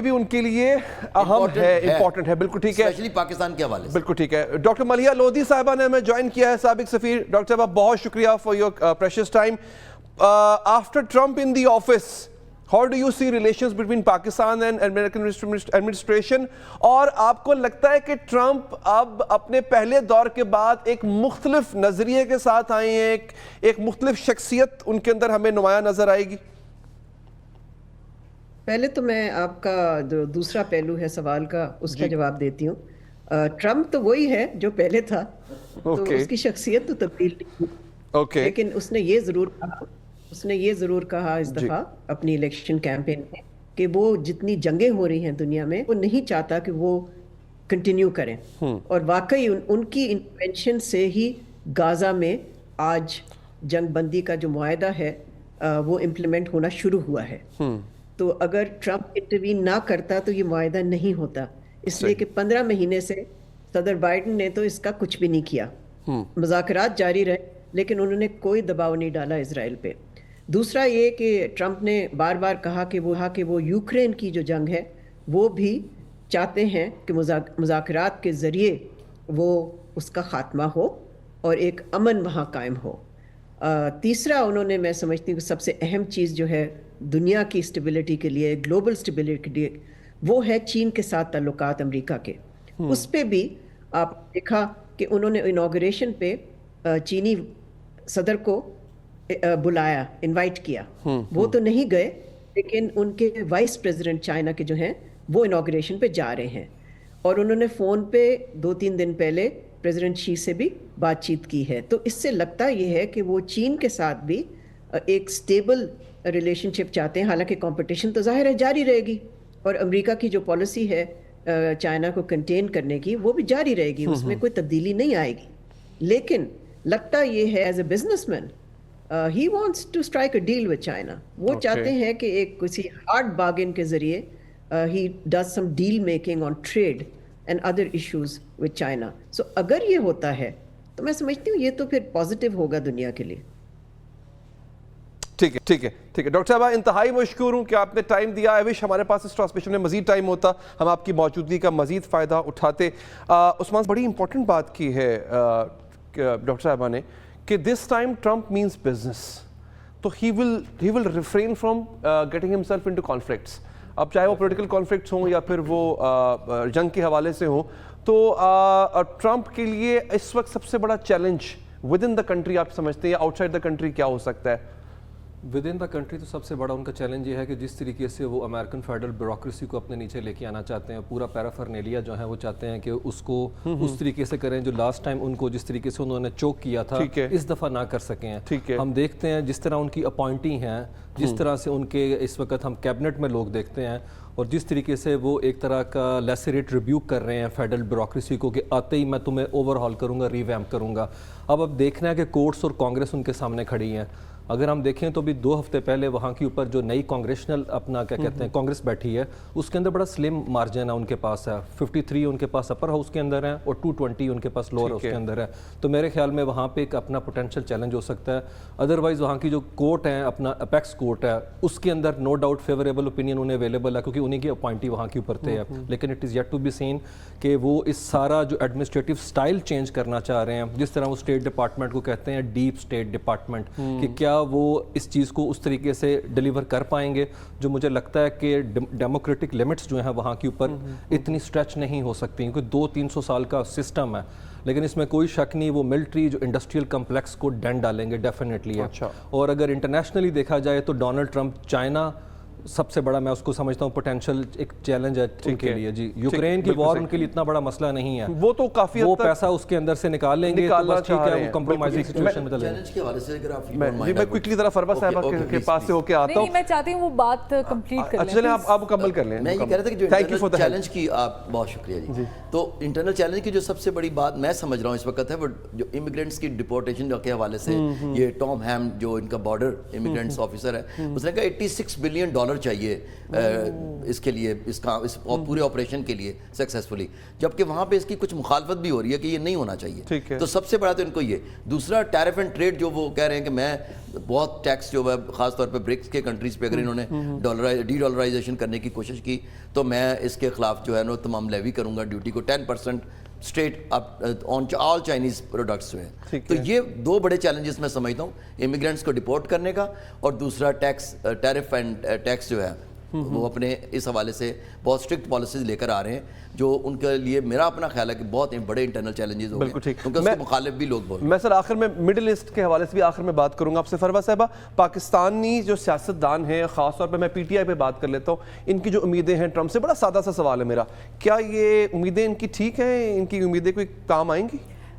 بھی ان کے لیے اہم ہے, امپورٹنٹ ہے. بالکل ٹھیک ہے, اسپیشلی پاکستان کے حوالے سے. بالکل ٹھیک ہے. ڈاکٹر ملیحہ لودھی صاحبہ نے ہمیں جوائن کیا ہے, سابق سفیر. ڈاکٹر صاحبہ بہت شکریہ for your precious time. After Trump in the office, how do you see relations between Pakistan and American administration? اور آپ کو لگتا ہے کہ ٹرمپ اب اپنے پہلے دور کے بعد ایک مختلف نظریے کے ساتھ آئے ہیں, ایک مختلف شخصیت ان کے اندر ہمیں نمایاں نظر آئے گی؟ پہلے تو میں آپ کا جو دوسرا پہلو ہے سوال کا اس کا جواب دیتی ہوں. ٹرمپ تو وہی ہے جو پہلے تھا, تو اس کی شخصیت تو تبدیل نہیں, لیکن اس نے یہ ضرور کہا اس دفعہ اپنی الیکشن کیمپین میں کہ وہ جتنی جنگیں ہو رہی ہیں دنیا میں وہ نہیں چاہتا کہ وہ کنٹینیو کریں, اور واقعی ان کی انٹرونشن سے ہی غازہ میں آج جنگ بندی کا جو معاہدہ ہے وہ امپلیمنٹ ہونا شروع ہوا ہے. تو اگر ٹرمپ انٹروین نہ کرتا تو یہ معاہدہ نہیں ہوتا, اس لیے کہ 15 مہینے سے صدر بائیڈن نے تو اس کا کچھ بھی نہیں کیا. مذاکرات جاری رہے لیکن انہوں نے کوئی دباؤ نہیں ڈالا اسرائیل پہ. دوسرا یہ کہ ٹرمپ نے بار بار کہا کہ وہ یوکرین کی جو جنگ ہے وہ بھی چاہتے ہیں کہ مذاکرات کے ذریعے وہ اس کا خاتمہ ہو اور ایک امن وہاں قائم ہو. تیسرا انہوں نے, میں سمجھتی ہوں کہ سب سے اہم چیز جو ہے دنیا کی اسٹیبلٹی کے لیے, گلوبل اسٹیبلٹی کے لیے, وہ ہے چین کے ساتھ تعلقات امریکہ کے. اس پہ بھی آپ دیکھا کہ انہوں نے انوگریشن پہ چینی صدر کو بلایا, انوائٹ کیا, وہ تو نہیں گئے, لیکن ان کے وائس پریزیڈنٹ چائنا کے جو ہیں وہ انوگریشن پہ جا رہے ہیں, اور انہوں نے فون پہ 2-3 دن پہلے پریزیڈنٹ شی سے بھی بات چیت کی ہے. تو اس سے لگتا یہ ہے کہ وہ چین کے ساتھ بھی ایک سٹیبل ریلیشن شپ چاہتے ہیں, حالانکہ کمپٹیشن تو ظاہر ہے جاری رہے گی, اور امریکہ کی جو پالیسی ہے چائنا کو کنٹین کرنے کی وہ بھی جاری رہے گی, اس میں کوئی تبدیلی نہیں آئے گی. لیکن لگتا یہ ہے as a businessman he wants to strike a deal with China. وہ چاہتے ہیں کہ ایک کسی ہارڈ بارگن کے ذریعے ہی does some deal making on trade and other issues with China. So اگر یہ ہوتا ہے تو میں سمجھتی ہوں یہ تو پھر پازیٹیو ہوگا دنیا کے لیے. ٹھیک ہے ٹھیک ہے ٹھیک ہے ڈاکٹر صاحبہ, انتہائی مشکور ہوں کہ آپ نے ٹائم دیا. آئی وش ہمارے پاس اس ٹرانسمیشن میں مزید ٹائم ہوتا, ہم آپ کی موجودگی کا مزید فائدہ اٹھاتے. عثمان بڑی امپورٹنٹ بات کی ہے ڈاکٹر صاحبہ نے کہ this time Trump means business, تو he will refrain from getting himself into conflicts. اب چاہے وہ پولیٹیکل کانفلکٹس ہوں یا پھر وہ جنگ کے حوالے سے ہوں, تو ٹرمپ کے لیے اس وقت سب سے بڑا challenge with in the country آپ سمجھتے ہیں یا آؤٹ سائڈ دا کنٹری کیا ہو سکتا ہے؟ ود ان دا کنٹری تو سب سے بڑا ان کا چیلنج یہ ہے کہ جس طریقے سے وہ امریکن فیڈرل بیوروکریسی کو اپنے نیچے لے کے آنا چاہتے ہیں, پورا پیرافرنیلیا جو ہے وہ چاہتے ہیں کہ اس کو اس طریقے سے کریں جو لاسٹ ٹائم ان کو جس طریقے سے انہوں نے چوک کیا تھا اس دفعہ نہ کر سکیں ہیں. ہم دیکھتے ہیں جس طرح ان کی اپوائنٹی ہیں, جس طرح سے ان کے اس وقت ہم کیبنٹ میں لوگ دیکھتے ہیں, اور جس طریقے سے وہ ایک طرح کا لیسریٹ ریبیوک کر رہے ہیں فیڈرل بیوروکریسی کو کہ آتے ہی میں تمہیں اوور ہال کروں گا, ریویمپ کروں گا. اب دیکھنا ہے کہ کورٹس اور کانگریس ان کے سامنے کھڑی ہیں. اگر ہم دیکھیں تو بھی 2 ہفتے پہلے وہاں کے اوپر جو نئی کانگریشنل اپنا کیا کہتے ہیں کانگریس بیٹھی ہے, اس کے اندر بڑا سلم مارجن ہے ان کے پاس ہے. 53 ان کے پاس اپر ہاؤس کے اندر ہیں اور 220 ان کے پاس لوور ہاؤس کے اندر ہے. تو میرے خیال میں وہاں پہ ایک اپنا پوٹینشیل چیلنج ہو سکتا ہے. ادروائز وہاں کی جو کورٹ ہے, اپنا اپیکس کورٹ ہے, اس کے اندر نو ڈاؤٹ فیوریبل اوپینین انہیں اویلیبل ہے کیونکہ انہیں کی اپوائنٹی وہاں کے اوپر تھے. لیکن it is yet to be seen کہ وہ اس سارا جو ایڈمنسٹریٹو سٹائل چینج کرنا چاہ رہے ہیں, جس طرح وہ اسٹیٹ ڈپارٹمنٹ کو کہتے ہیں ڈیپ اسٹیٹ ڈپارٹمنٹ, کہ کیا وہ اس چیز کو اس طریقے سے ڈیلیور کر پائیں گے. جو مجھے لگتا ہے کہ ڈیموکریٹک لمٹس جو ہیں وہاں کے اوپر اتنی اسٹریچ نہیں ہو سکتی, کیونکہ 200-300 سال کا سسٹم ہے. لیکن اس میں کوئی شک نہیں وہ ملٹری جو انڈسٹریل کمپلیکس کو ڈین ڈالیں گے ڈیفینیٹلی ہے. اور اگر انٹرنیشنلی دیکھا جائے تو ڈونلڈ ٹرمپ چائنا سب سے بڑا میں اس کو سمجھتا ہوں پوٹینشیل ایک چیلنج ہے ان کے لیے. جی یوکرین کی وار ان کے لیے اتنا بڑا مسئلہ نہیں ہے, وہ تو کافی وہ پیسہ اس کے اندر سے نکال لیں گے, تو بس ٹھیک ہے وہ کمپرومائزنگ سچویشن میں چلے چیلنج کے حوالے سے اگر آپ میں کوئکلی ذرا فربا صاحبہ کے پاس سے ہو کے آتا ہوں. میں چاہتی ہوں وہ بات کمپلیٹ کر لیں. چلیں آپ مکمل کر لیں. میں یہ کہہ رہا تھا کہ جو انٹرنل چیلنج کی آپ بہت شکریہ جی. تو انٹرنل چیلنج کی جو سب سے بڑی بات میں سمجھ رہا ہوں اس وقت ہے وہ جو امیگرینٹس کی ڈپورٹیشن کے حوالے سے. یہ ٹام ہیم جو ان کا بارڈر امیگرینٹس آفیسر ہے, اس نے کہا $86 بلین چاہیے اس کے لیے, اس پورے آپریشن کے لیے سکسیسفلی, جبکہ وہاں پہ اس کی کچھ مخالفت بھی ہو رہی ہے کہ یہ نہیں ہونا چاہیے. تو سب سے بڑا تو ان کو یہ. دوسرا ٹیرف اینڈ ٹریڈ جو وہ کہہ رہے ہیں کہ میں بہت ٹیکس جو ہے خاص طور پہ برکس کے کنٹریز پہ اگر انہوں نے ڈی ڈالرائزیشن کرنے کی کوشش کی تو میں اس کے خلاف جو ہے نا تمام لیوی کروں گا ڈیوٹی کو 10% اسٹریٹ آن آل چائنیز پروڈکٹس جو ہیں. تو یہ 2 بڑے چیلنجز میں سمجھتا ہوں, امیگرینٹس کو ڈپورٹ کرنے کا, اور دوسرا ٹیرف اینڈ ٹیکس جو ہے وہ اپنے اس حوالے سے بہت اسٹرکٹ پالیسیز لے کر آ رہے ہیں, جو ان کے لیے میرا اپنا خیال ہے کہ بہت بڑے انٹرنل چیلنجز ہو گئے, کیونکہ اس کے مخالف بھی لوگ بول رہے ہیں. میں سر آخر میں مڈل ایسٹ کے حوالے سے بھی آخر میں بات کروں گا آپ سے. فروا صاحبہ, پاکستانی جو سیاستدان ہیں, خاص طور پہ میں پی ٹی آئی پہ بات کر لیتا ہوں, ان کی جو امیدیں ہیں ٹرمپ سے, بڑا سادہ سا سوال ہے میرا, کیا یہ امیدیں ان کی ٹھیک ہیں, ان کی امیدیں کوئی کام آئیں گی؟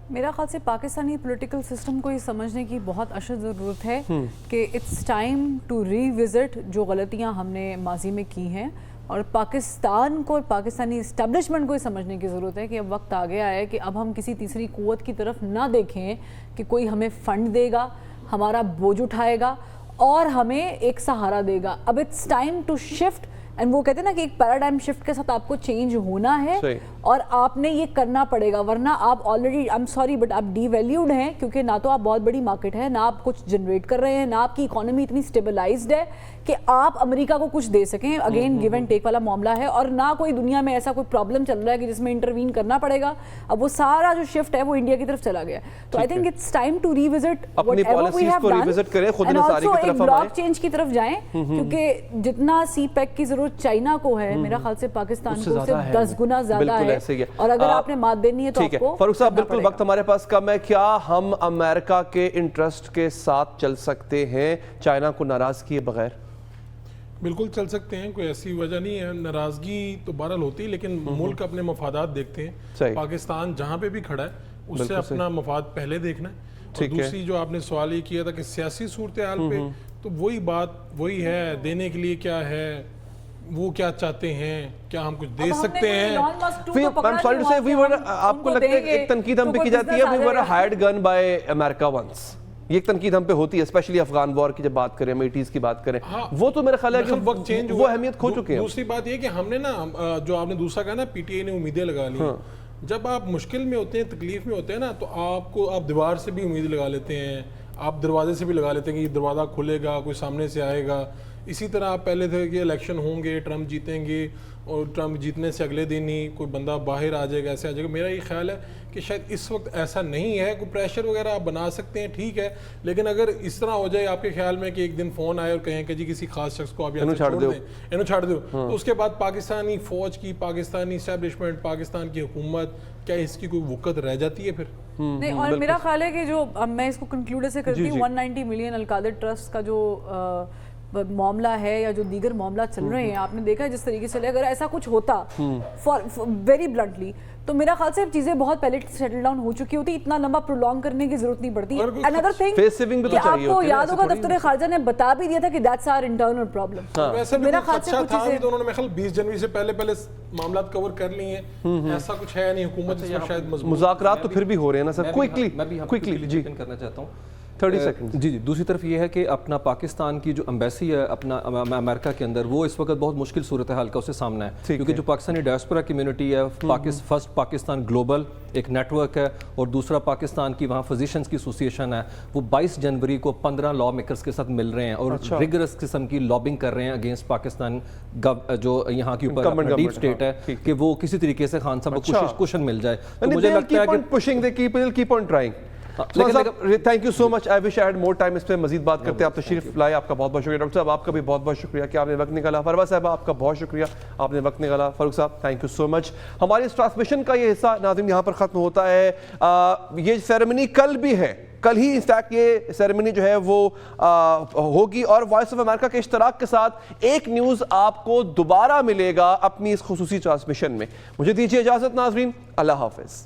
میرا خیال سے پاکستانی پولیٹیکل سسٹم کو یہ سمجھنے کی بہت اشد ضرورت ہے کہ it's time to revisit جو غلطیاں ہم نے ماضی میں کی ہیں, اور پاکستان کو, پاکستانی اسٹیبلشمنٹ کو یہ سمجھنے کی ضرورت ہے کہ اب وقت آ گیا ہے کہ اب ہم کسی تیسری قوت کی طرف نہ دیکھیں کہ کوئی ہمیں فنڈ دے گا, ہمارا بوجھ اٹھائے گا اور ہمیں ایک سہارا دے گا. اب it's time to shift, and وہ کہتے ہیں نا کہ ایک پیراڈائم شفٹ کے ساتھ آپ کو چینج ہونا ہے اور آپ نے یہ کرنا پڑے گا, ورنہ آپ already I am sorry but آپ ڈی ویلیوڈ ہیں, کیونکہ نہ تو آپ بہت بڑی مارکیٹ ہے, نہ آپ کچھ جنریٹ کر رہے ہیں, نہ آپ کی اکانومی اتنی اسٹیبلائزڈ ہے کہ آپ امریکہ کو کچھ دے سکیں. اگین گیو اینڈ ٹیک والا معاملہ ہے, اور نہ کوئی دنیا میں ایسا کوئی پرابلم چل رہا ہے کہ جس میں انٹروین کرنا پڑے گا. اب وہ سارا جو شفٹ ہے وہ انڈیا کی طرف چلا گیا. تو I think it's time to revisit اپنی پالیسیز کو ریوزٹ کریں, خود انحصاری کی طرف بلاک چینج کی طرف جائیں, کیونکہ جتنا سی پیک کی ضرورت چائنا کو ہے میرا خیال سے پاکستان کو سے 10 گنا زیادہ ہے, اور اگر آپ نے مات دینی ہے تو آپ کو. فاروق صاحب بالکل وقت ہمارے پاس کم ہے, کیا ہم امریکہ کے انٹرسٹ کے ساتھ چل سکتے ہیں چائنا کو ناراض کیے بغیر؟ بالکل چل سکتے ہیں, کوئی ایسی وجہ نہیں ہے. ناراضگی تو بہرحال ہوتی ہے, لیکن ملک اپنے مفادات دیکھتے ہیں. پاکستان جہاں پہ بھی کھڑا ہے اس سے اپنا مفاد پہلے دیکھنا ہے. اور دوسری جو آپ نے سوال یہ کیا تھا کہ سیاسی صورتحال پہ, تو وہی بات وہی ہے, دینے کے لیے کیا ہے, وہ کیا چاہتے ہیں, کیا ہم کچھ دے سکتے ہیں. آپ کو لگتا ہے کہ ایک تنقید ہم پہ کی جاتی ہے, we were a hired gun by America once. یہ ایک تنقید ہم پہ ہوتی ہے, اسپیشلی افغان وار کی جب بات کریں, 80s کی بات کریں, وہ تو میرا خیال ہے کہ وہ اہمیت کھو چکے ہیں. دوسری بات یہ کہ ہم نے نا, جو آپ نے دوسرا کہا نا, پی ٹی آئی نے امیدیں لگا لی. جب آپ مشکل میں ہوتے ہیں, تکلیف میں ہوتے ہیں نا, تو آپ دیوار سے بھی امید لگا لیتے ہیں, آپ دروازے سے بھی لگا لیتے ہیں کہ یہ دروازہ کھلے گا, کوئی سامنے سے آئے گا. اسی طرح آپ پہلے تھے کہ الیکشن ہوں گے, ٹرمپ جیتیں گے, اور ٹرمپ جیتنے سے اگلے دن ہی کوئی بندہ باہر آ جائے گا, ایسے آ جائے گا. میرا یہ خیال ہے کہ شاید اس وقت ایسا نہیں ہے. کوئی پریشر وغیرہ آپ بنا سکتے ہیں, ٹھیک ہے, لیکن اگر اس طرح ہو جائے آپ کے خیال میں کہ ایک دن فون آئے اور کہیں کہ جی کسی خاص شخص کو آپ یہاں سے چھوڑ دیں, انہوں چھاڑ دو, تو اس کے بعد پاکستانی فوج کی, پاکستانی اسٹیبلشمنٹ, پاکستان کی حکومت, کیا اس کی کوئی وقت رہ جاتی ہے پھر؟ نہیں, اور میرا خیال ہے کہ جو میں اس کو کنکلوڈ ایسے کرتی ہوں, 190 ملین القادر ٹرسٹ کا جو معاملہ ہے یا جو دیگر معاملات چل رہے ہیں, آپ نے دیکھا ہے جس طریقے سے, اگر ایسا کچھ ہوتا ویری بلنٹلی, تو میرا خیال سے چیزیں بہت پہلے سیٹل ڈاؤن ہو چکی ہوتی, اتنا لمبا پرولونگ کرنے کی ضرورت نہیں پڑتی. another thing کہ آپ کو یاد ہوگا دفتر خارجہ نے بتا بھی دیا تھا کہ that's our internal problem. ویسے بھی خدشہ تھا بھی, تو انہوں نے میرے خیال 20 جنوری سے پہلے معاملات کور کر لی ہیں. ایسا کچھ ہے نہیں, حکومت اس میں شاید مذاکرات تو پھر بھی ہو رہے ہیں نا سر. کوئکلی جی کرنا چاہتا ہوں 30 سیکنڈ. جی دوسری طرف یہ ہے کہ اپنا پاکستان کی جو ایمبیسی ہے اپنا امریکہ کے اندر, وہ اس وقت بہت مشکل صورتحال کا اس سے سامنا ہے, کیونکہ جو پاکستانی ڈائسپورا کمیونٹی ہے, فرسٹ پاکستان گلوبل ایک نیٹ ورک ہے, اور دوسرا پاکستان کی وہاں فزیشنز کی ایسوسیشن ہے, وہ 22 جنوری کو 15 لا میکرز کے ساتھ مل رہے ہیں اور ریگرس قسم کی لابنگ کر رہے ہیں اگینسٹ پاکستان جو یہاں کے اوپر ڈیپ اسٹیٹ ہے, کہ وہ کسی طریقے سے خان صاحب کو کشن مل جائے. تو مجھے لگتا ہے کہ thank you so much. I wish I had more time, اس پہ مزید بات کرتے ہیں. آپ تشریف لائے, آپ کا بہت بہت شکریہ. ڈاکٹر صاحب آپ کا بھی بہت بہت شکریہ کہ آپ نے وقت نکالا. فروہ صاحبہ آپ کا بہت شکریہ, آپ نے وقت نکالا. فاروق صاحب تھینک یو سو مچ. ہماری اس ٹرانسمیشن کا یہ حصہ ناظرین یہاں پر ختم ہوتا ہے. یہ سیریمنی کل بھی ہے, کل ہی انفیکٹ یہ سیریمنی جو ہے وہ ہوگی, اور وائس آف امریکہ کے اشتراک کے ساتھ ایک نیوز آپ کو دوبارہ ملے گا اپنی اس خصوصی ٹرانسمیشن میں. مجھے دیجیے اجازت ناظرین, اللہ حافظ.